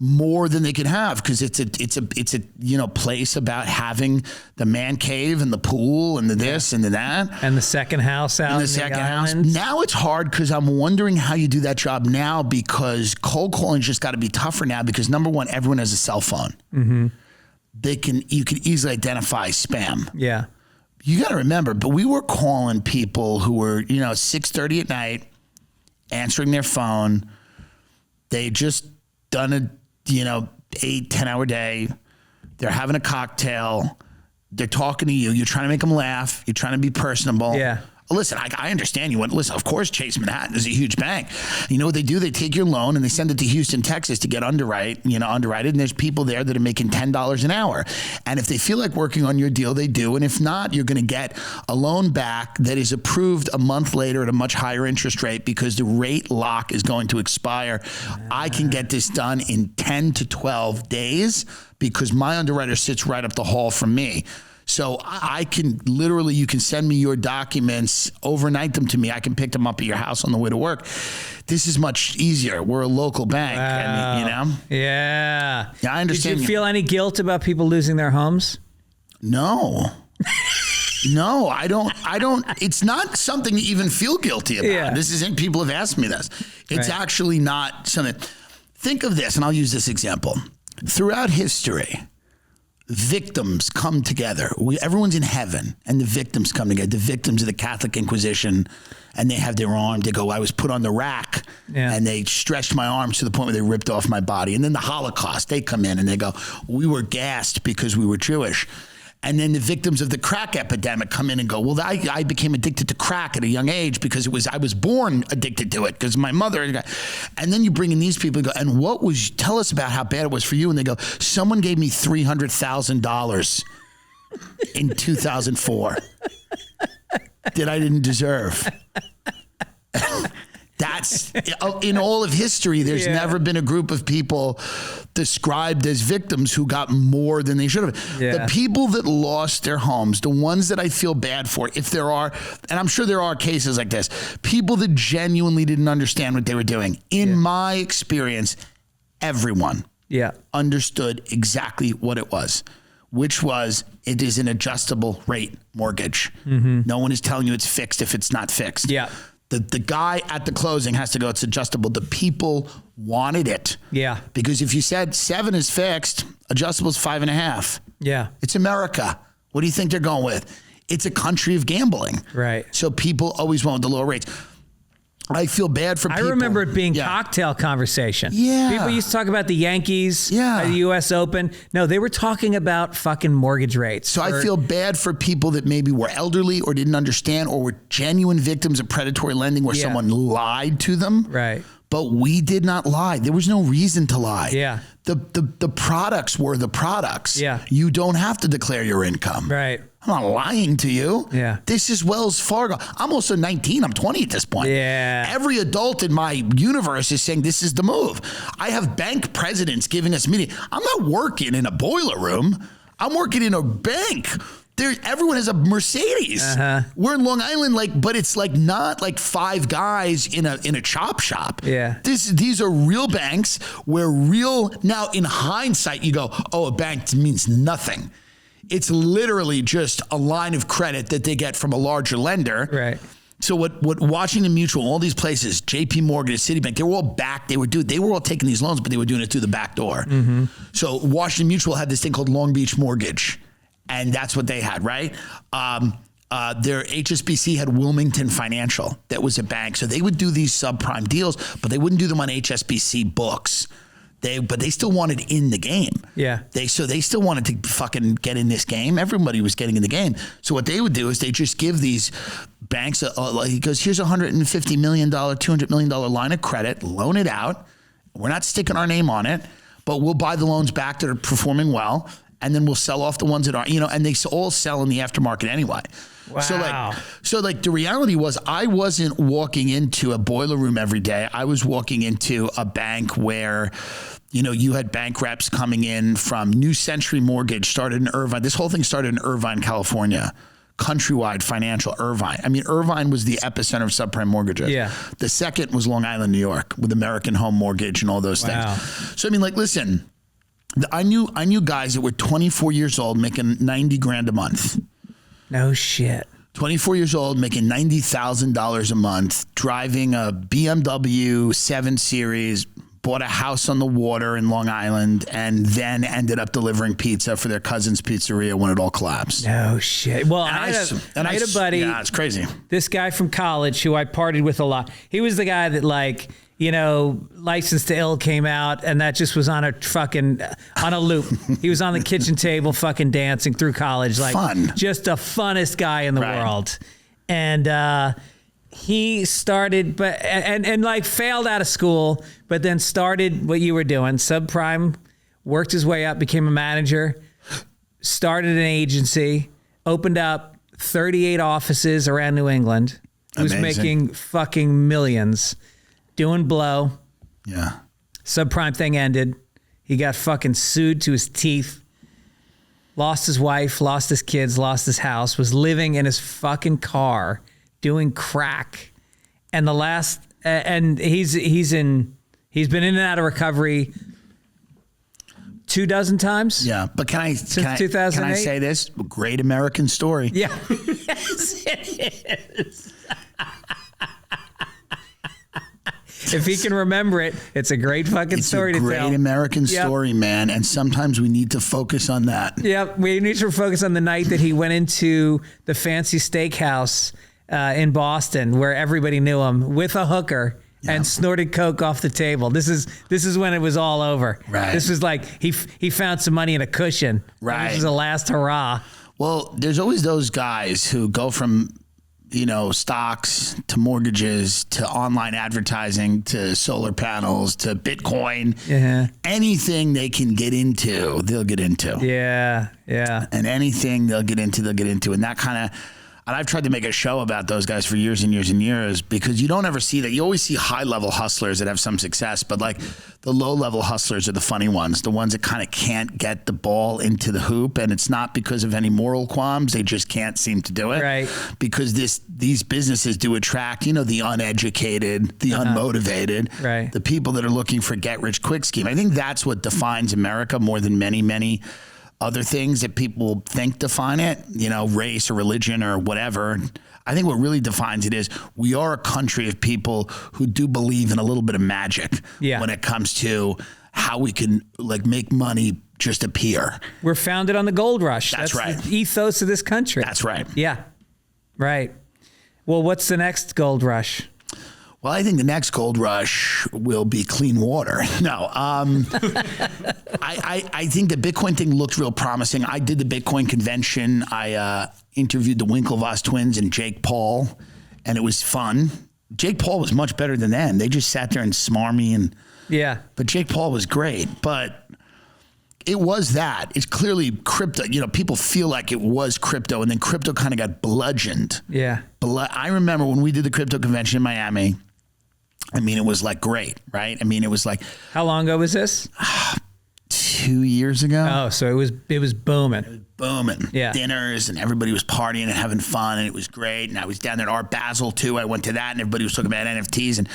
more than they could have because it's a place about having the man cave and the pool and the this and the that and the second house out and the second house. Now it's hard because I'm wondering how you do that job now because cold calling just got to be tougher now because number one, everyone has a cell phone. Mm-hmm. You can easily identify spam. Yeah, you got to remember, but we were calling people who were 6:30 at night, answering their phone. They just done a 8-10 hour day. They're having a cocktail. They're talking to you. You're trying to make them laugh. You're trying to be personable. Yeah. Listen, I understand you. Listen, of course, Chase Manhattan is a huge bank. You know what they do? They take your loan and they send it to Houston, Texas to get underwritten. And there's people there that are making $10 an hour. And if they feel like working on your deal, they do. And if not, you're going to get a loan back that is approved a month later at a much higher interest rate because the rate lock is going to expire. I can get this done in 10 to 12 days because my underwriter sits right up the hall from me. So I can literally, you can send me your documents, overnight them to me. I can pick them up at your house on the way to work. This is much easier. We're a local bank. Wow. Yeah, I understand. Did you feel any guilt about people losing their homes? No. No, I don't. It's not something to even feel guilty about. Yeah. This isn't, people have asked me this. It's actually not something. Think of this, and I'll use this example. Throughout history, victims come together. Everyone's in heaven, and the victims come together. The victims of the Catholic Inquisition, and they have their arm. They go, I was put on the rack, and they stretched my arms to the point where they ripped off my body. And then the Holocaust, they come in, and they go, we were gassed because we were Jewish. And then the victims of the crack epidemic come in and go, well, I became addicted to crack at a young age because I was born addicted to it because my mother. And then you bring in these people and go, and tell us about how bad it was for you. And they go, someone gave me $300,000 in 2004 that I didn't deserve. That's in all of history. There's never been a group of people described as victims who got more than they should have. Yeah. The people that lost their homes, the ones that I feel bad for, if there are, and I'm sure there are cases like this, people that genuinely didn't understand what they were doing. In my experience, everyone understood exactly what it was, which was it is an adjustable rate mortgage. Mm-hmm. No one is telling you it's fixed if it's not fixed. Yeah. The guy at the closing has to go, it's adjustable. The people wanted it. Yeah. Because if you said 7 is fixed, adjustable is 5.5. Yeah. It's America. What do you think they're going with? It's a country of gambling. Right. So people always want the lower rates. I feel bad for people. I remember it being cocktail conversation. Yeah. People used to talk about the Yankees, the U.S. Open. No, they were talking about fucking mortgage rates. So I feel bad for people that maybe were elderly or didn't understand or were genuine victims of predatory lending where someone lied to them. Right. But we did not lie. There was no reason to lie. Yeah. The products were the products. Yeah. You don't have to declare your income. Right. I'm not lying to you. Yeah. This is Wells Fargo. I'm also 19. I'm 20 at this point. Yeah. Every adult in my universe is saying this is the move. I have bank presidents giving us meetings. I'm not working in a boiler room. I'm working in a bank. Everyone has a Mercedes. Uh-huh. We're in Long Island, but it's not like 5 guys in a chop shop. Yeah. These are real banks where now in hindsight you go, oh, a bank means nothing. It's literally just a line of credit that they get from a larger lender. Right. So what Washington Mutual, all these places, JP Morgan, Citibank, they were all back. They were all taking these loans, but they were doing it through the back door. Mm-hmm. So Washington Mutual had this thing called Long Beach Mortgage. And that's what they had, right? Their HSBC had Wilmington Financial. That was a bank. So they would do these subprime deals, but they wouldn't do them on HSBC books. But they still wanted in the game. Yeah. They still wanted to fucking get in this game. Everybody was getting in the game. So what they would do is they just give these banks, he goes, here's $150 million, $200 million line of credit, loan it out. We're not sticking our name on it, but we'll buy the loans back that are performing well. And then we'll sell off the ones that aren't, and they all sell in the aftermarket anyway. Wow. So the reality was I wasn't walking into a boiler room every day. I was walking into a bank where, you had bank reps coming in from New Century Mortgage, started in Irvine. This whole thing started in Irvine, California. Countrywide Financial, Irvine. I mean, Irvine was the epicenter of subprime mortgages. Yeah. The second was Long Island, New York, with American Home Mortgage and all those things. So, listen, I knew guys that were 24 years old making 90 grand a month. No shit. 24 years old, making $90,000 a month, driving a BMW 7 Series, bought a house on the water in Long Island, and then ended up delivering pizza for their cousin's pizzeria when it all collapsed. No shit. Well, I had a buddy. Yeah, it's crazy. This guy from college who I partied with a lot. He was the guy that License to Ill came out, and that just was on a loop. He was on the kitchen table fucking dancing through college. Fun. Just the funnest guy in the world. And he started, failed out of school, but then started what you were doing, subprime, worked his way up, became a manager, started an agency, opened up 38 offices around New England. He was making fucking millions, doing blow. Yeah. Subprime thing ended. He got fucking sued to his teeth. Lost his wife, lost his kids, lost his house, was living in his fucking car doing crack. And he's been in and out of recovery 24 times. Yeah, but since 2008? Can I say this? Great American story. Yeah. Yes, it is. If he can remember it, it's a great fucking story to tell. It's a great American story, man. And sometimes we need to focus on that. Yep. We need to focus on the night that he went into the fancy steakhouse in Boston where everybody knew him with a hooker and snorted coke off the table. This is when it was all over. Right. This was like he found some money in a cushion. Right. This was the last hurrah. Well, there's always those guys who go from stocks to mortgages to online advertising to solar panels to Bitcoin. Yeah. Anything they can get into, they'll get into. Yeah. Yeah. And anything they'll get into. And that kind of, and I've tried to make a show about those guys for years and years and years because you don't ever see that. You always see high level hustlers that have some success, but the low level hustlers are the funny ones, the ones that kind of can't get the ball into the hoop. And it's not because of any moral qualms. They just can't seem to do it. Right. Because these businesses do attract, the uneducated, the unmotivated, right. The people that are looking for get rich quick scheme. I think that's what defines America more than many, many other things that people think define it, race or religion or whatever. I think what really defines it is we are a country of people who do believe in a little bit of magic when it comes to how we can make money just appear. We're founded on the gold rush. That's right. The ethos of this country. That's right. Yeah. Right. Well, what's the next gold rush? Well, I think the next gold rush will be clean water. No, I think the Bitcoin thing looked real promising. I did the Bitcoin convention. I interviewed the Winklevoss twins and Jake Paul, and it was fun. Jake Paul was much better than them. They just sat there and smarmy but Jake Paul was great. But it was that. It's clearly crypto. People feel like it was crypto, and then crypto kind of got bludgeoned. Yeah. I remember when we did the crypto convention in Miami. It was great, right? It was how long ago was this? 2 years ago. Oh, so it was booming. Booming. Yeah. Dinners and everybody was partying and having fun and it was great. And I was down there at Art Basel too. I went to that and everybody was talking about NFTs and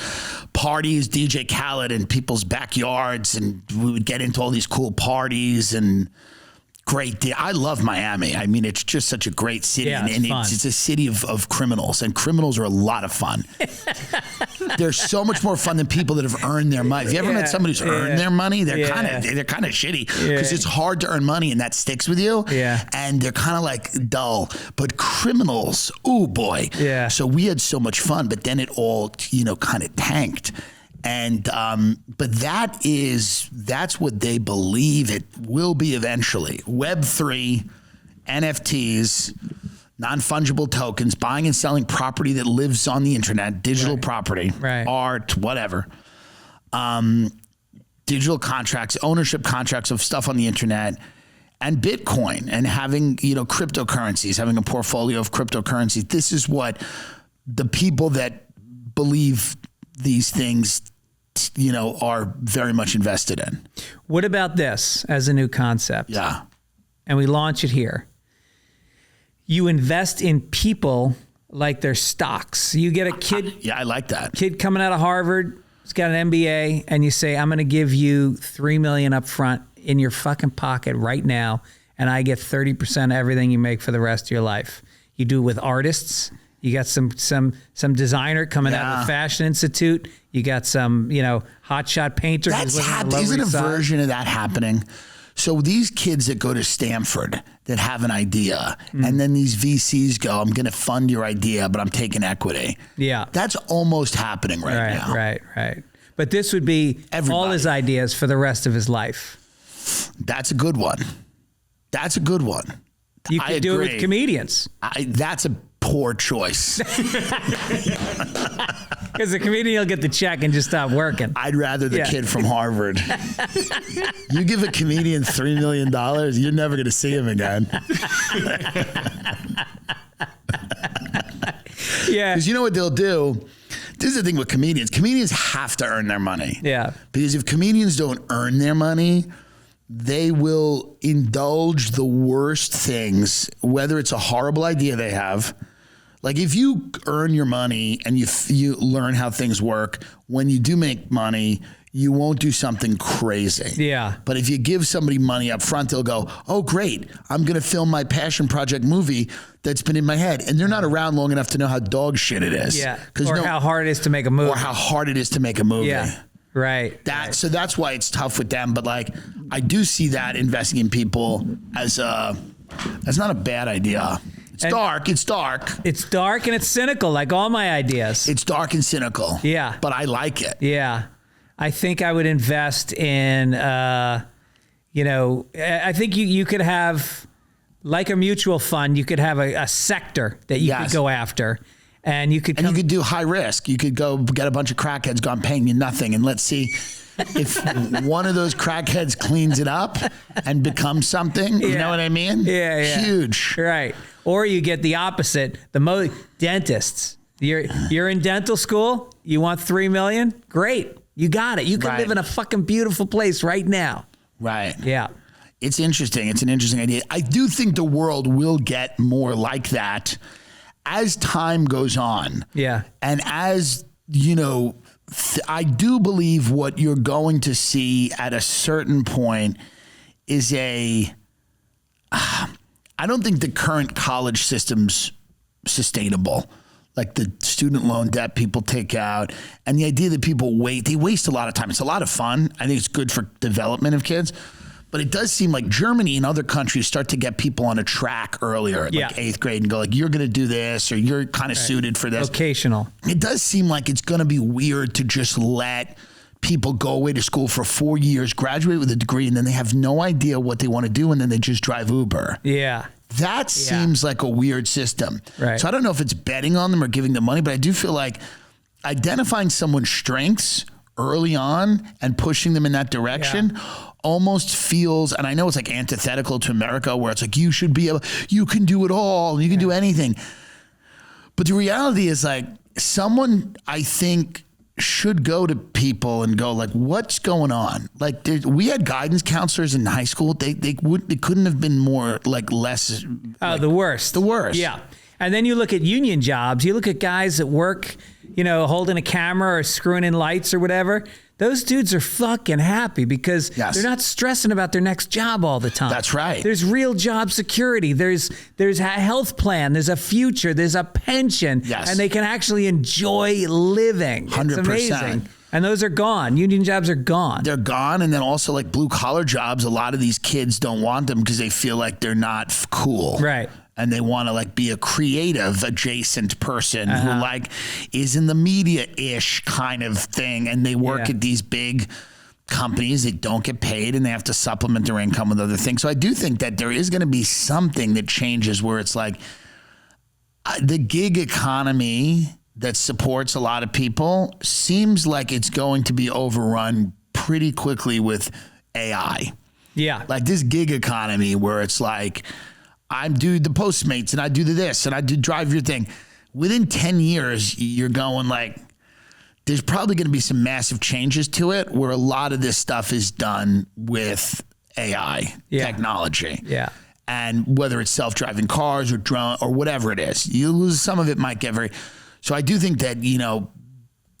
parties, DJ Khaled in people's backyards, and we would get into all these cool parties and great day. I love Miami. It's just such a great city. Yeah, and it's a city of criminals, and criminals are a lot of fun. They're so much more fun than people that have earned their money. Have you ever met somebody who's earned their money? They're kind of shitty because it's hard to earn money and that sticks with you. Yeah. And they're kind of dull. But criminals, oh boy. Yeah. So we had so much fun, but then it all, kind of tanked. And but that's what they believe it will be eventually. Web3, NFTs, non-fungible tokens, buying and selling property that lives on the internet, digital property, art, whatever. Digital contracts, ownership contracts of stuff on the internet. and Bitcoin and having, cryptocurrencies, having a portfolio of cryptocurrencies. This is what the people that believe these things, are very much invested in. What about this as a new concept? Yeah. And we launch it here. You invest in people like they're stocks. You get a kid. Yeah, I like that. Kid coming out of Harvard, he's got an MBA, and you say, I'm going to give you $3 million up front in your fucking pocket right now, and I get 30% of everything you make for the rest of your life. You do it with artists. You got some designer coming out of the Fashion Institute. You got some, hotshot painter. Isn't a version of that happening? So these kids that go to Stanford that have an idea, and then these VCs go, I'm going to fund your idea, but I'm taking equity. Yeah. That's almost happening right now. Right. But this would be all his ideas for the rest of his life. That's a good one. You could do it with comedians. That's a poor choice. Because the comedian will get the check and just stop working. I'd rather the kid from Harvard. You give a comedian $3 million, you're never going to see him again. Yeah. Because you know what they'll do? This is the thing with comedians. Comedians have to earn their money. Yeah. Because if comedians don't earn their money, they will indulge the worst things, whether it's a horrible idea they have. Like if you earn your money and you learn how things work, when you do make money, you won't do something crazy. Yeah. But if you give somebody money up front, they'll go, oh, great, I'm going to film my passion project movie that's been in my head. And they're not around long enough to know how dog shit it is. Yeah. Or how hard it is to make a movie. Or how hard it is to make a movie. Yeah. Right. So that's why it's tough with them. But like, I do see that investing in people as not a bad idea. It's dark. It's dark and it's cynical, like all my ideas. It's dark and cynical. Yeah. But I like it. Yeah. I think I would invest in, I think you could have, like a mutual fund, you could have a sector that you could go after. And you could do high risk. You could go get a bunch of crackheads gone paying you nothing, and let's see if one of those crackheads cleans it up and becomes something. You know what I mean? Yeah. Huge. Right. Or you get the opposite. Dentists. You're in dental school. You want $3 million? Great. You got it. You can live in a fucking beautiful place right now. Right. Yeah. It's interesting. It's an interesting idea. I do think the world will get more like that as time goes on. Yeah. And as, I do believe what you're going to see at a certain point is I don't think the current college system's sustainable. Like the student loan debt people take out and the idea that people they waste a lot of time. It's a lot of fun. I think it's good for development of kids. But it does seem like Germany and other countries start to get people on a track earlier, like 8th grade, and go like, you're going to do this, or you're kind of suited for this. Vocational. It does seem like it's going to be weird to just let people go away to school for 4 years, graduate with a degree, and then they have no idea what they want to do, and then they just drive Uber. Yeah. That seems like a weird system. Right. So I don't know if it's betting on them or giving them money, but I do feel like identifying someone's strengths early on and pushing them in that direction almost feels, and I know it's like antithetical to America where it's like, you can do it all, you can do anything. But the reality is like someone I think should go to people and go like, what's going on? Like we had guidance counselors in high school. They couldn't have been more like less. The worst. The worst. Yeah. And then you look at union jobs, you look at guys that work, holding a camera or screwing in lights or whatever. Those dudes are fucking happy because they're not stressing about their next job all the time. That's right. There's real job security. There's a health plan. There's a future. There's a pension. Yes. And they can actually enjoy living. 100%. It's amazing. And those are gone. Union jobs are gone. They're gone. And then also like blue collar jobs, a lot of these kids don't want them because they feel like they're not cool. Right. And they want to like be a creative adjacent person who like is in the media-ish kind of thing. And they work at these big companies that don't get paid and they have to supplement their income with other things. So I do think that there is going to be something that changes where it's like the gig economy that supports a lot of people seems like it's going to be overrun pretty quickly with AI. Yeah. Like this gig economy where it's like, I do the Postmates and I do this and I do drive your thing. Within 10 years, you're going like, there's probably going to be some massive changes to it where a lot of this stuff is done with AI technology. Yeah. And whether it's self-driving cars or drone or whatever it is, you lose some of it might get very. So I do think that, you know,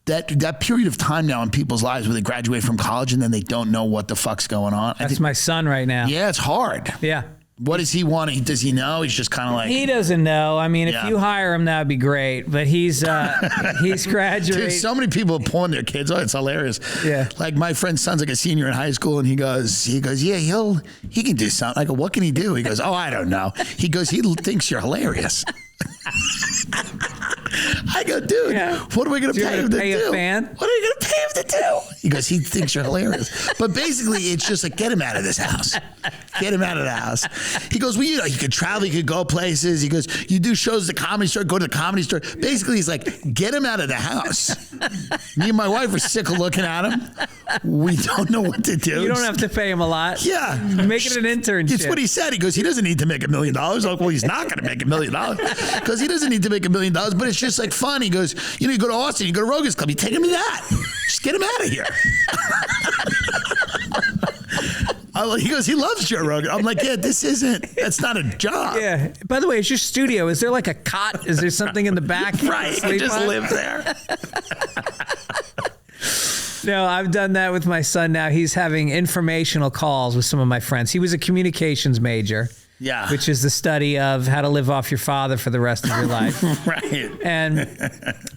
that period of time now in people's lives where they graduate from college and then they don't know what the fuck's going on. That's my son right now. Yeah, it's hard. Yeah. What does he want? Does he know? He's just kind of like. He doesn't know. I mean, if you hire him, that'd be great. But he's graduating. Dude, so many people are pulling their kids. Oh, it's hilarious. Yeah. Like my friend's son's like a senior in high school, and he goes, yeah, he can do something. I go, what can he do? He goes, oh, I don't know. He goes, he thinks you're hilarious. I go, dude, what are we going to pay him to do? A fan? What are you going to pay him to do? He goes, he thinks you're hilarious. But basically, it's just like, get him out of this house. Get him out of the house. He goes, well, you know, you could travel, you could go places. He goes, you do shows at the Comedy Store, go to the Comedy Store. Basically, he's like, get him out of the house. Me and my wife are sick of looking at him. We don't know what to do. You don't have to pay him a lot. Yeah. Make it an internship. It's what he said. He goes, he doesn't need to make $1 million. I'm like, well, he's not going to make $1 million because he doesn't need to make $1 million, but it's just like fun. He goes, you know, you go to Austin, you go to Rogan's Club, you take him to that. Just get him out of here. He goes, he loves Joe Rogan. I'm like, yeah, that's not a job. Yeah. By the way, it's your studio. Is there like a cot? Is there something in the back? Right. I just live there. No, I've done that with my son now. He's having informational calls with some of my friends. He was a communications major. Yeah. Which is the study of how to live off your father for the rest of your life. Right. And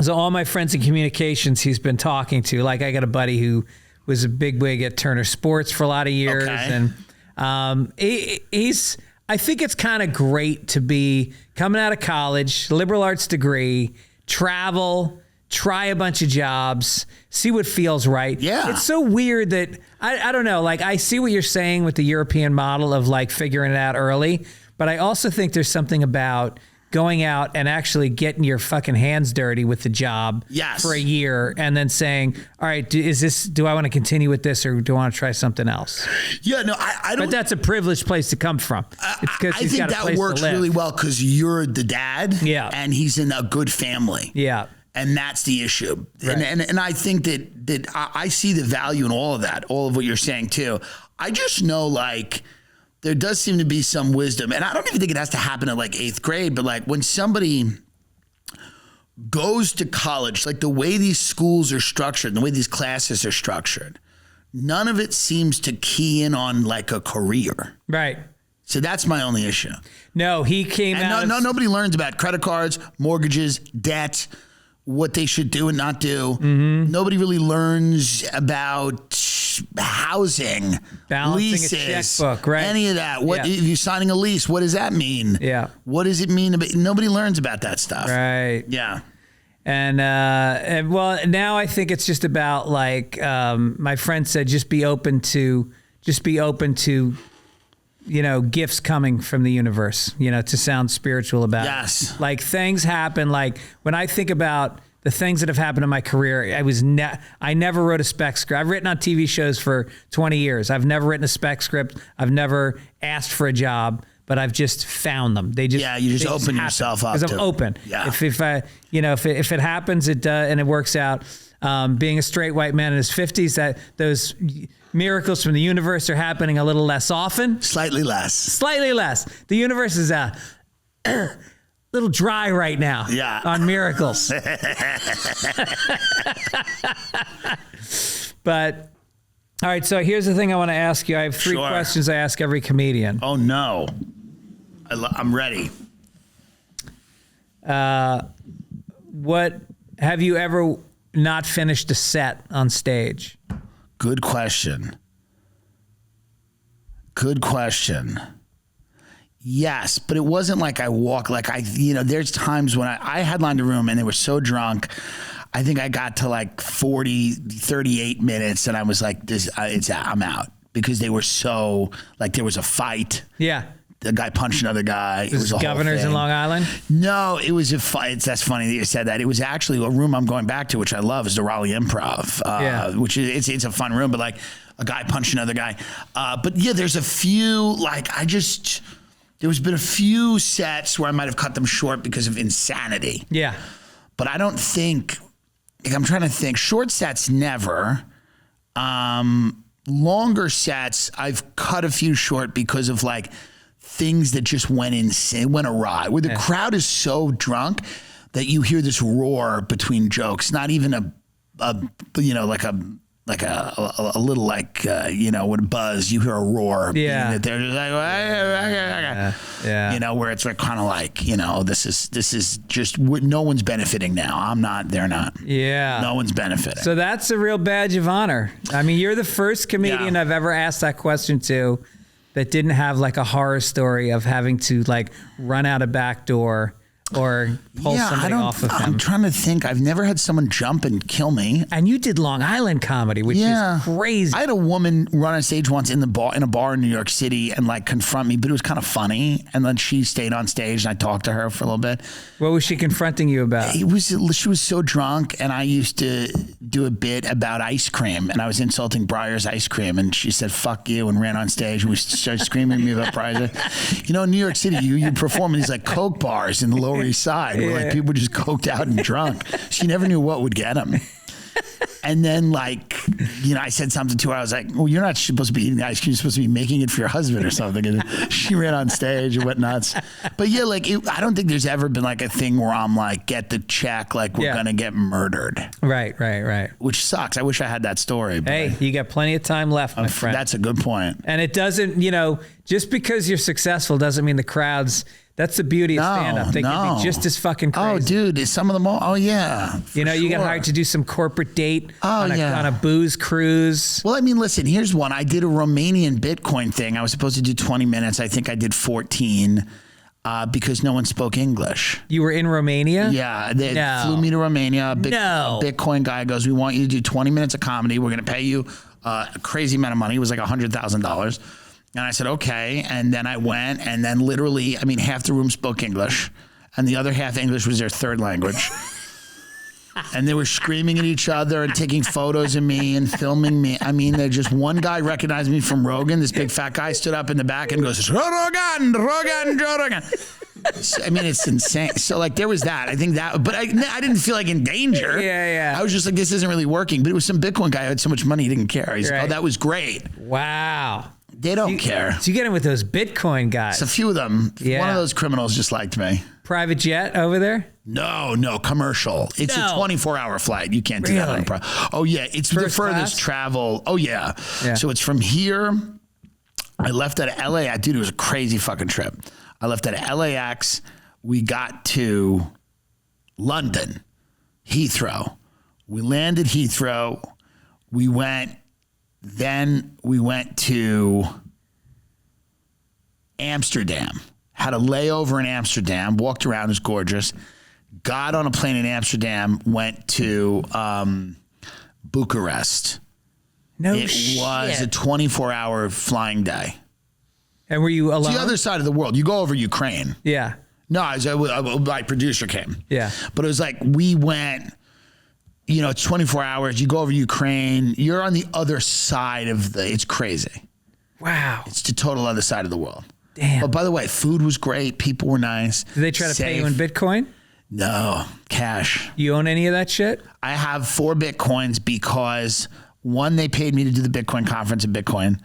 so all my friends in communications he's been talking to, like I got a buddy who was a bigwig at Turner Sports for a lot of years. Okay. And I think it's kind of great to be coming out of college, liberal arts degree, travel, try a bunch of jobs, see what feels right. Yeah. It's so weird that, I don't know, like I see what you're saying with the European model of like figuring it out early, but I also think there's something about going out and actually getting your fucking hands dirty with the job for a year and then saying, all right, do I want to continue with this or do I want to try something else? Yeah, no, I don't. But that's a privileged place to come from. It's because I think that works really well because you're the dad and he's in a good family. Yeah. And that's the issue. Right. And I think that I see the value in all of that, all of what you're saying too. I just know like there does seem to be some wisdom. And I don't even think it has to happen at like 8th grade, but like when somebody goes to college, like the way these schools are structured, the way these classes are structured, none of it seems to key in on like a career. Right. So that's my only issue. No, he came out. Nobody learns about credit cards, mortgages, debt, what they should do and not do. Mm-hmm. Nobody really learns about housing, balancing leases, a checkbook, right? Any of that. What if you're signing a lease? What does that mean? Yeah. What does it mean? Nobody learns about that stuff. Right. Yeah. And well, now I think it's just about like my friend said, just be open to, you know, gifts coming from the universe, you know, to sound spiritual about it. Like things happen. Like when I think about the things that have happened in my career, I never wrote a spec script. I've written on TV shows for 20 years. I've never written a spec script. I've never asked for a job, but I've just found them. They just, you just open yourself up. Because I'm open. Yeah. If it happens, it does, and it works out. Being a straight white man in his 50s, that those miracles from the universe are happening a little less often. Slightly less. The universe is a little dry right now on miracles. But, all right, so here's the thing I want to ask you. I have 3 questions I ask every comedian. Oh, no. I'm ready. What have you ever not finished a set on stage? Good question. Yes, but it wasn't like I walk like there's times when I headlined a room and they were so drunk. I think I got to like 38 minutes and I was like, I'm out because they were so like there was a fight. Yeah. The guy punched another guy. It was a Governors whole thing. in Long Island? No, it was a fight. That's funny that you said that. It was actually a room I'm going back to, which I love, is the Raleigh Improv, which is it's a fun room. But like a guy punched another guy. But yeah, there's a few, like, there's been a few sets where I might have cut them short because of insanity. Yeah. But I don't think, like, I'm trying to think, short sets never. Longer sets, I've cut a few short because of like things that just went awry, where the crowd is so drunk that you hear this roar between jokes, not even a little like, with a buzz, you hear a roar. Yeah. They're just like, where it's like kind of like, this is just, no one's benefiting now. they're not. Yeah. No one's benefiting. So that's a real badge of honor. I mean, you're the first comedian I've ever asked that question to that didn't have like a horror story of having to like run out a back door or pull something off of him. I'm trying to think. I've never had someone jump and kill me. And you did Long Island comedy, which is crazy. I had a woman run on stage once in a bar in New York City and like confront me, but it was kind of funny. And then she stayed on stage and I talked to her for a little bit. What was she confronting you about? She was so drunk, and I used to do a bit about ice cream, and I was insulting Breyer's ice cream, and she said "fuck you" and ran on stage, and we started screaming at me about Breyer's. In New York City, you perform in these like Coke bars in the Lower East Side where like people just coked out and drunk. She never knew what would get them. And then I said something to her. I was like, well, you're not supposed to be eating ice cream. You're supposed to be making it for your husband or something. And she ran on stage and went nuts. But yeah, I don't think there's ever been like a thing where I'm like, get the check, like we're going to get murdered. Right. Which sucks. I wish I had that story. But hey, you got plenty of time left, my friend. That's a good point. And it doesn't, just because you're successful doesn't mean the crowds. That's the beauty of stand-up. They can be just as fucking crazy. Oh, dude, some of them all. Oh, yeah. You got hired to do some corporate date on a booze cruise. Well, I mean, listen, here's one. I did a Romanian Bitcoin thing. I was supposed to do 20 minutes. I think I did 14 because no one spoke English. You were in Romania? Yeah. They flew me to Romania. A Bitcoin guy goes, we want you to do 20 minutes of comedy. We're going to pay you a crazy amount of money. It was like $100,000. And I said, okay. And then I went, and then literally, half the room spoke English, and the other half English was their third language. And they were screaming at each other and taking photos of me and filming me. One guy recognized me from Rogan. This big fat guy stood up in the back and goes, Rogan. It's insane. So there was that. I think that, but I didn't feel like in danger. Yeah. I was just like, this isn't really working. But it was some Bitcoin guy who had so much money he didn't care. He's like, oh, that was great. Wow. They don't care. So you get in with those Bitcoin guys. A few of them. Yeah. One of those criminals just liked me. Private jet over there? No, commercial. It's a 24-hour flight. You can't do that on a private. Oh, yeah. It's the furthest travel. Oh, yeah. So it's from here. I left at LA. Dude, it was a crazy fucking trip. I left at LAX. We got to London, Heathrow. We landed Heathrow. Then we went to Amsterdam, had a layover in Amsterdam, walked around, it was gorgeous, got on a plane in Amsterdam, went to Bucharest. It was a 24-hour flying day. And were you alone? It's the other side of the world. You go over Ukraine. Yeah. No, my producer came. Yeah. But it was like we went... it's 24 hours. You go over Ukraine. You're on the other side of it's crazy. Wow. It's the total other side of the world. Damn. But by the way, food was great. People were nice. Did they try to pay you in Bitcoin? No, cash. You own any of that shit? I have 4 Bitcoins because one, they paid me to do the Bitcoin conference at Bitcoin.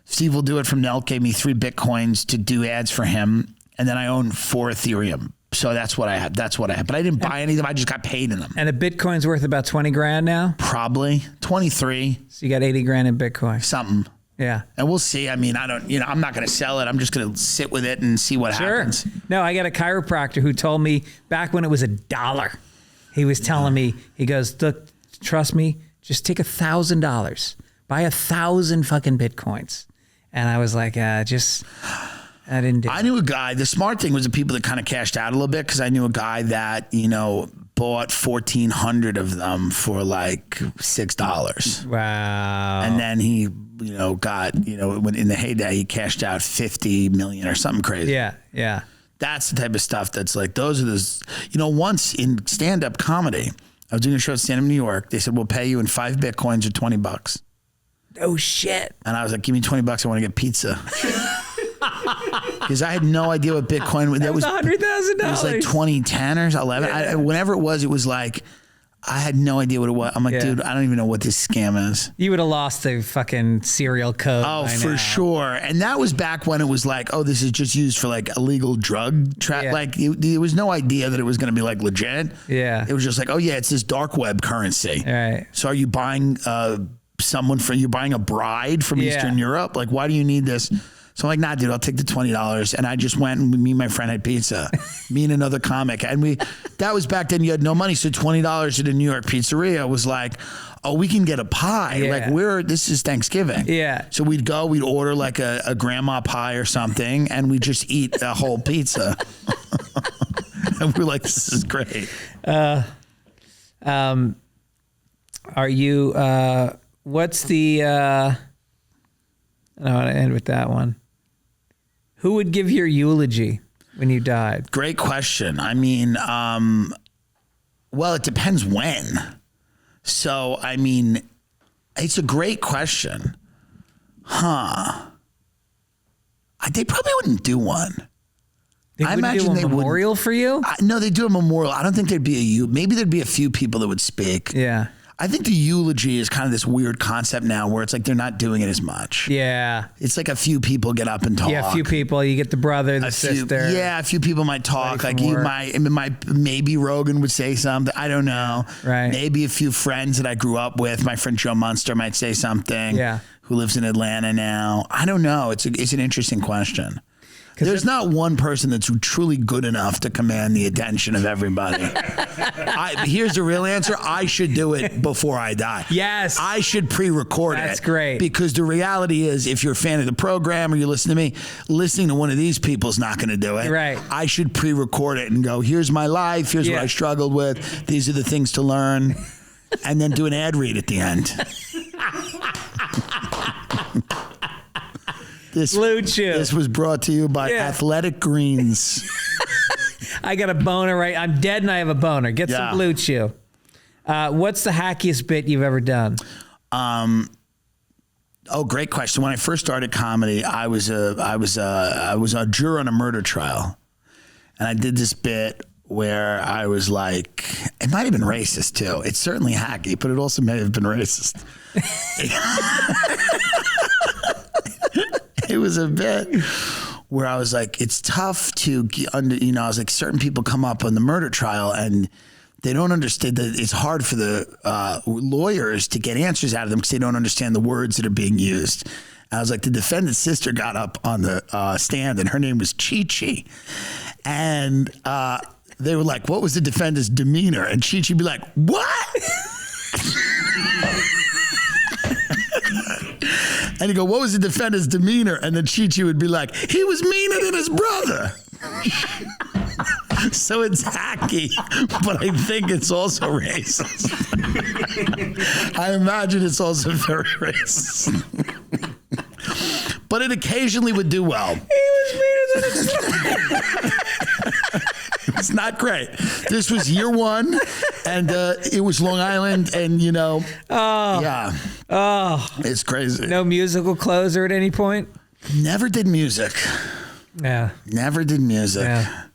Steve will do it from Nelk gave me 3 Bitcoins to do ads for him. And then I own 4 Ethereum. So that's what I had. But I didn't buy any of them. I just got paid in them. And a Bitcoin's worth about 20 grand now? Probably 23. So you got 80 grand in Bitcoin. Something. Yeah. And we'll see. I'm not going to sell it. I'm just going to sit with it and see what happens. No, I got a chiropractor who told me back when it was $1, he was telling me, he goes, look, trust me, just take $1,000, buy 1,000 fucking Bitcoins. And I was like, I didn't do it. I knew a guy. The smart thing was the people that kind of cashed out a little bit because I knew a guy that, bought 1,400 of them for like $6. Wow. And then he, got, when in the heyday, he cashed out 50 million or something crazy. Yeah. That's the type of stuff that's like, those are the, once in stand-up comedy, I was doing a show at stand-up New York. They said, we'll pay you in 5 Bitcoins or $20. Oh shit. And I was like, give me $20. I want to get pizza. Because I had no idea what Bitcoin was. That was $100,000. It was like 2010 or 11. Yeah. Whenever it was like, I had no idea what it was. I'm like, dude, I don't even know what this scam is. You would have lost the fucking serial code. Oh, by for now. sure. And that was back when it was like, oh, this is just used for like illegal drug Yeah. Like there was no idea that it was going to be like legit. Yeah. It was just like, oh yeah, it's this dark web currency. Right. So are you buying you're buying a bride from Eastern Europe? Like, why do you need this? So I'm like, nah, dude, I'll take the $20. And I just went and me and my friend had pizza. Me and another comic. And that was back then you had no money. So $20 at a New York pizzeria was like, oh, we can get a pie. Yeah. Like this is Thanksgiving. Yeah. So we'd order like a grandma pie or something and we'd just eat a whole pizza. And we're like, this is great. Are you, what's the, I want to end with that one. Who would give your eulogy when you died? Great question. I mean, well, it depends when. So, I mean, it's a great question. They probably wouldn't do one. I imagine do a memorial for you? No, they do a memorial. I don't think there'd be maybe there'd be a few people that would speak. Yeah. I think the eulogy is kind of this weird concept now where it's like they're not doing it as much. Yeah. It's like a few people get up and talk. Yeah, a few people. You get the brother, the sister. A few people might talk. Like maybe Rogan would say something. I don't know. Right. Maybe a few friends that I grew up with. My friend Joe Munster might say something. Yeah. Who lives in Atlanta now. I don't know. It's an interesting question. There's not one person that's truly good enough to command the attention of everybody. Here's the real answer. I should do it before I die. Yes. I should pre-record it. That's great. Because the reality is, if you're a fan of the program or you listen to me, listening to one of these people is not going to do it. Right. I should pre-record it and go, here's my life. Here's what I struggled with. These are the things to learn. And then do an ad read at the end. This was brought to you by Athletic Greens. I got a boner, right? I'm dead and I have a boner. Get some Blue Chew. What's the hackiest bit you've ever done? Oh, great question. When I first started comedy, I was a juror on a murder trial. And I did this bit where I was like, it might have been racist too. It's certainly hacky, but it also may have been racist. It was a bit where I was like, it's tough to, I was like, certain people come up on the murder trial and they don't understand that it's hard for the lawyers to get answers out of them because they don't understand the words that are being used. And I was like, the defendant's sister got up on the stand and her name was Chi-Chi. And they were like, what was the defendant's demeanor? And Chi-Chi be like, what? And he'd go, what was the defendant's demeanor? And then Chi-Chi would be like, he was meaner than his brother. So it's hacky, but I think it's also racist. I imagine it's also very racist. But it occasionally would do well. He was meaner than his brother. It's not great. This was year one, and it was Long Island, and it's crazy. No musical closer at any point? Never did music. Yeah. Never did music. Yeah.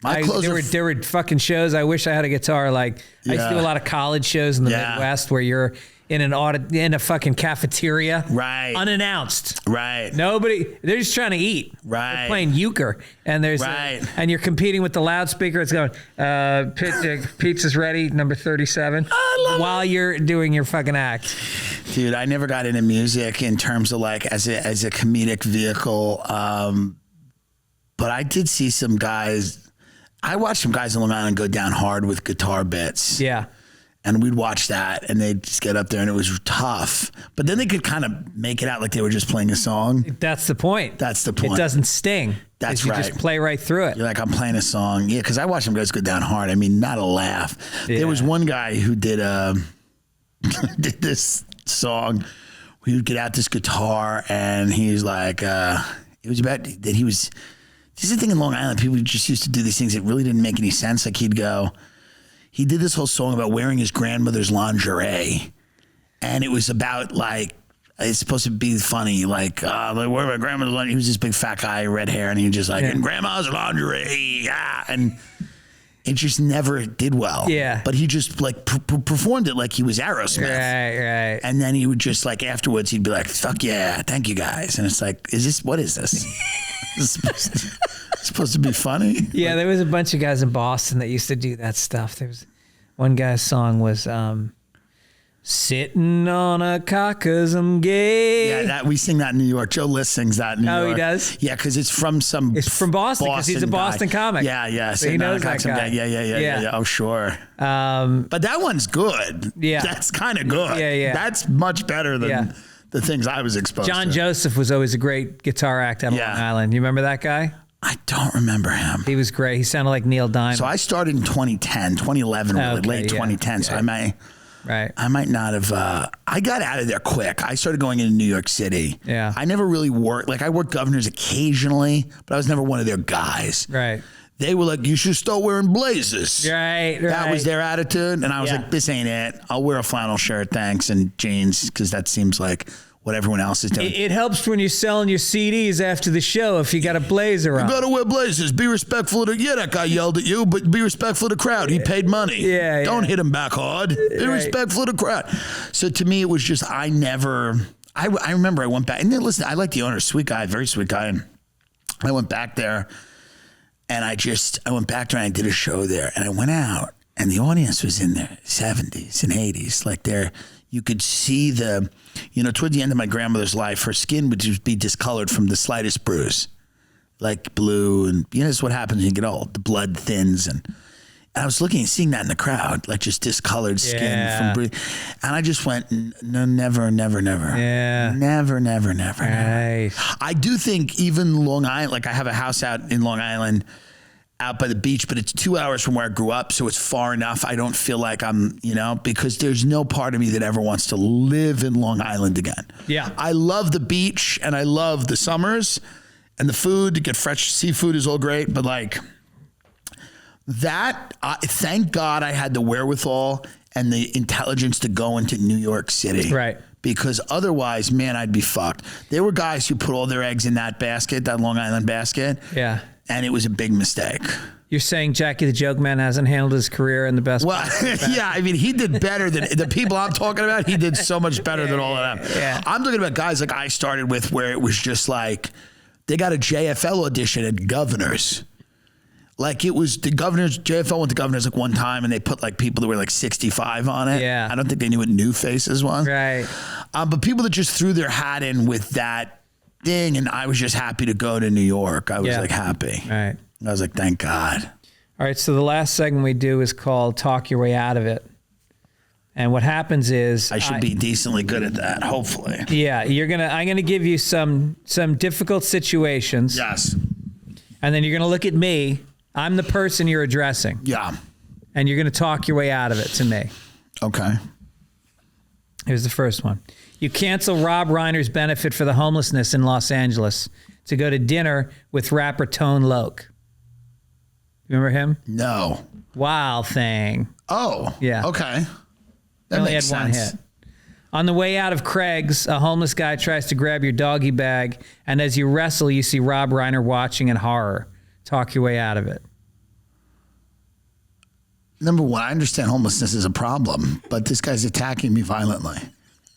There were fucking shows. I wish I had a guitar. Like I used to do a lot of college shows in the Midwest where you're in in a fucking cafeteria, right? Unannounced, right? Nobody. They're just trying to eat, right? They're playing euchre, and there's and you're competing with the loudspeaker. It's going, pizza's ready, number 37, while you're doing your fucking act. Dude, I never got into music in terms of like as a comedic vehicle, but I did see some guys. I watched some guys in Long Island go down hard with guitar bits. Yeah. And we'd watch that and they'd just get up there and it was tough. But then they could kind of make it out like they were just playing a song. That's the point. That's the point. It doesn't sting. That's right. You just play right through it. You're like, I'm playing a song. Yeah, because I watched some guys go down hard. I mean, not a laugh. Yeah. There was one guy who did did this song. We would get out this guitar and he's like, it was about that he was... This is the thing in Long Island. People just used to do these things that really didn't make any sense. Like he did this whole song about wearing his grandmother's lingerie. And it was about like it's supposed to be funny, like where my grandma's laundry. He was this big fat guy, red hair, and he was just like, in grandma's laundry, yeah. And it just never did well. Yeah. But he just like performed it like he was Aerosmith. Right. And then he would just like afterwards, he'd be like, fuck yeah, thank you guys. And it's like, what is this? Is this supposed to be funny? Yeah, there was a bunch of guys in Boston that used to do that stuff. There was one guy's song was sitting on a cock 'cause I'm gay. Yeah, we sing that in New York. Joe List sings that in New York. Oh, he does? Yeah, because it's from Boston because he's a Boston comic. Yeah. So he knows that guy. Yeah. Oh, sure. But that one's good. Yeah. That's kind of good. Yeah. That's much better than the things I was exposed to. John Joseph was always a great guitar act out of Long Island. You remember that guy? I don't remember him. He was great. He sounded like Neil Diamond. So I started in 2011, really late 2010. So I might not have. I got out of there quick. I started going into New York City. Yeah. I never really worked. Like I worked Governors occasionally, but I was never one of their guys. Right. They were like, you should start wearing blazers. Right. That was their attitude. And I was like, this ain't it. I'll wear a flannel shirt, thanks, and jeans, because that seems like what everyone else is doing. It helps when you're selling your CDs after the show if you got a blazer on. You gotta wear blazers. Be respectful of that guy yelled at you, but be respectful of the crowd. He paid money. Yeah. Don't hit him back hard. Be respectful of the crowd. So to me, it was just, I remember I went back, and then listen, I like the owner, sweet guy, very sweet guy. And I went back there, and I went back there and I did a show there, and I went out, and the audience was in their 70s and 80s. Like you could see toward the end of my grandmother's life, her skin would just be discolored from the slightest bruise, like blue. And this is what happens when you get old. The blood thins. And I was looking and seeing that in the crowd, like just discolored skin from bruise. And I just went, no, never. Yeah. Never. Right. I do think even Long Island, like I have a house out in Long Island, out by the beach, but it's 2 hours from where I grew up, so it's far enough. I don't feel like I'm, because there's no part of me that ever wants to live in Long Island again. Yeah. I love the beach and I love the summers and the food. To get fresh seafood is all great, but like that, thank God I had the wherewithal and the intelligence to go into New York City. Right. Because otherwise, man, I'd be fucked. There were guys who put all their eggs in that basket, that Long Island basket. Yeah. And it was a big mistake. You're saying Jackie the Joke Man hasn't handled his career in the best way? Well, yeah, I mean, he did better than the people I'm talking about. He did so much better than all of them. Yeah. I'm talking about guys like I started with, where it was just like, they got a JFL audition at Governors. Like it was the Governors, JFL went to Governors like one time, and they put like people that were like 65 on it. Yeah. I don't think they knew what New Faces was. Right. But people that just threw their hat in with that thing, and I was just happy to go to New York. I was like happy. Right. I was like, thank God. All right, so the last segment we do is called Talk Your Way Out of It. And what happens is I should be decently good at that, hopefully. Yeah, I'm gonna give you some difficult situations. Yes. And then you're gonna look at me. I'm the person you're addressing. Yeah. And you're gonna talk your way out of it to me. Okay. Here's the first one. You cancel Rob Reiner's benefit for the homelessness in Los Angeles to go to dinner with rapper Tone Loc. Remember him? No. Wild Thing. Oh. Yeah. Okay. That Only makes had one sense. hit. On the way out of Craig's, a homeless guy tries to grab your doggy bag, and as you wrestle, you see Rob Reiner watching in horror. Talk your way out of it. Number one, I understand homelessness is a problem, but this guy's attacking me violently.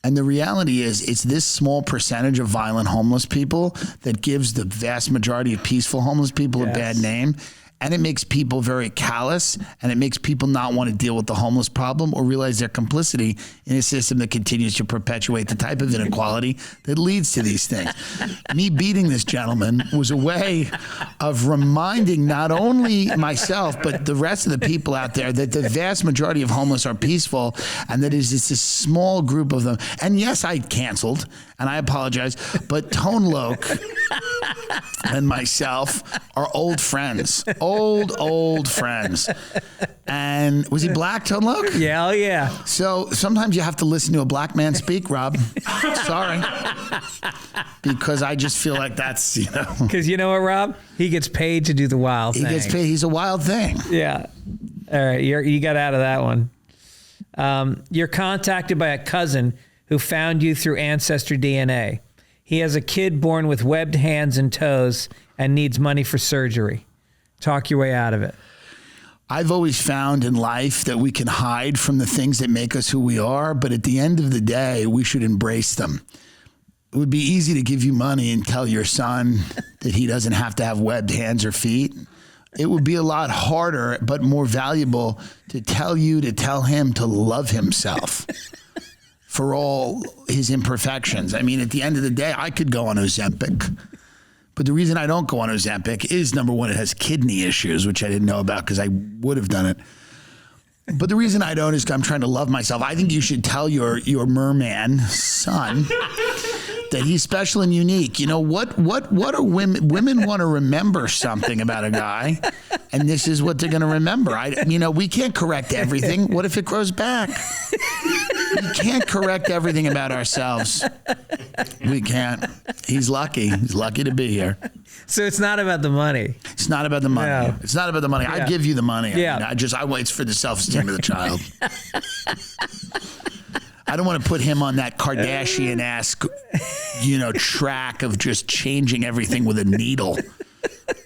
And the reality is, it's this small percentage of violent homeless people that gives the vast majority of peaceful homeless people a bad name. And it makes people very callous, and it makes people not want to deal with the homeless problem or realize their complicity in a system that continues to perpetuate the type of inequality that leads to these things. Me beating this gentleman was a way of reminding not only myself, but the rest of the people out there that the vast majority of homeless are peaceful, and that it's a small group of them. And yes, I canceled, and I apologize, but Tone Loc and myself are old friends. Old friends. And was he black, Tone Loc? Yeah, oh yeah. So sometimes you have to listen to a black man speak, Rob. Sorry. Because I just feel like that's, Because you know what, Rob? He gets paid to do the wild thing. He gets paid. He's a wild thing. Yeah. All right, you got out of that one. You're contacted by a cousin who found you through ancestry DNA. He has a kid born with webbed hands and toes and needs money for surgery. Talk your way out of it. I've always found in life that we can hide from the things that make us who we are, but at the end of the day, we should embrace them. It would be easy to give you money and tell your son that he doesn't have to have webbed hands or feet. It would be a lot harder, but more valuable to tell him to love himself for all his imperfections. I mean, at the end of the day, I could go on Ozempic. But the reason I don't go on Ozempic is, number one, it has kidney issues, which I didn't know about because I would have done it. But the reason I don't is because I'm trying to love myself. I think you should tell your merman son that he's special and unique. You know, what are women? Women want to remember something about a guy, and this is what they're going to remember. We can't correct everything. What if it grows back? We can't correct everything about ourselves. We can't. He's lucky. He's lucky to be here. So it's not about the money. It's not about the money. No. It's not about the money. Yeah. I give you the money. Yeah. I wait for the self-esteem of the child. I don't want to put him on that Kardashian-esque, track of just changing everything with a needle,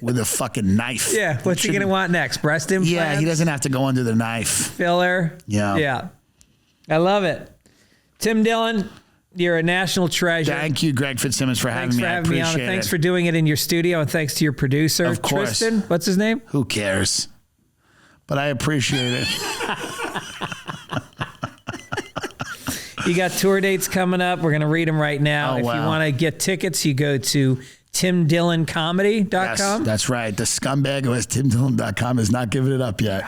with a fucking knife. Yeah. What's he going to want next? Breast implants? Yeah, he doesn't have to go under the knife. Filler? Yeah. Yeah. I love it. Tim Dillon, you're a national treasure. Thank you, Greg Fitzsimmons, for having Thanks me. for I having me on. appreciate it. Thanks for doing it in your studio, and thanks to your producer, Of course. Tristan. What's his name? Who cares? But I appreciate it. You got tour dates coming up. We're going to read them right now. Oh, if you wow. want to get tickets, you go to timdilloncomedy.com. Yes, that's right. The scumbag who has timdillon.com has not given it up yet.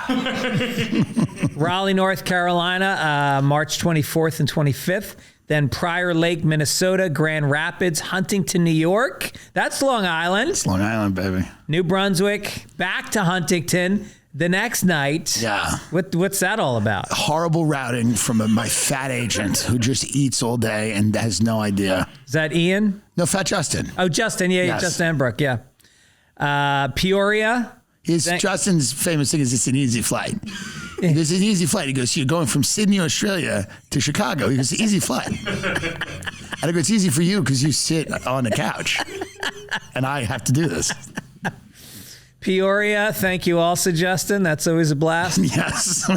Raleigh, North Carolina, March 24th and 25th. Then Prior Lake, Minnesota, Grand Rapids, Huntington, New York. That's Long Island. It's Long Island, baby. New Brunswick, back to Huntington the next night. Yeah. What's that all about? Horrible routing from my fat agent who just eats all day and has no idea. Is that Ian? No, Fat Justin. Oh, Justin. Yeah, Yes. Justin Enbrook. Yeah. Peoria. Justin's famous thing is it's an easy flight. He goes, it's an easy flight. He goes, you're going from Sydney, Australia to Chicago. He goes, easy flight. And I go, it's easy for you because you sit on the couch. And I have to do this. Peoria. Thank you also, Justin. That's always a blast. Yes.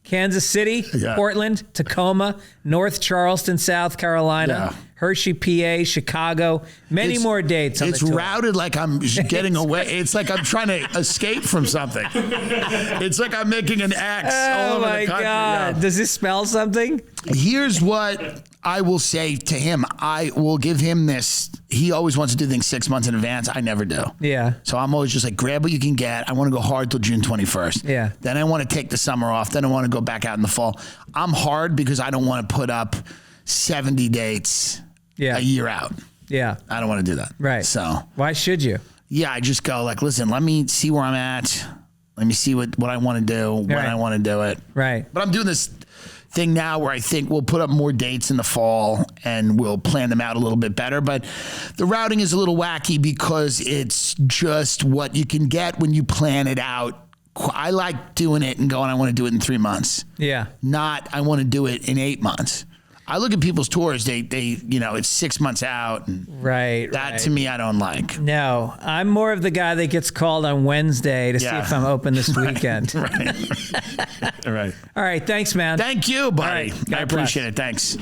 Kansas City, Yeah. Portland, Tacoma, North Charleston, South Carolina, Yeah. Hershey, PA, Chicago, many more dates on It's the tour. routed like I'm getting away. It's like I'm trying to escape from something. It's like I'm making an X all Oh over my the country. God. Yeah. Does this spell something? Here's what I will say to him. I will give him this. He always wants to do things 6 months in advance. I never do. Yeah. So I'm always just like, grab what you can get. I want to go hard till June 21st. Yeah. Then I want to take the summer off. Then I want to go back out in the fall. I'm hard because I don't want to put up 70 dates Yeah. a year out. Yeah. I don't want to do that. Right. So Why should you? yeah, I just go like, listen, let me see where I'm at. Let me see what I want to do, when Right. I want to do it. Right. But I'm doing this thing now where I think we'll put up more dates in the fall and we'll plan them out a little bit better. But the routing is a little wacky because it's just what you can get when you plan it out. I like doing it and going, I want to do it in 3 months. Yeah. Not, I want to do it in 8 months. I look at people's tours, they it's 6 months out. And Right. that right. to me, I don't like. No, I'm more of the guy that gets called on Wednesday to see Yeah. if I'm open this weekend. Right. Right. All right. Thanks, man. Thank you, buddy. All right. God I appreciate it. Thanks.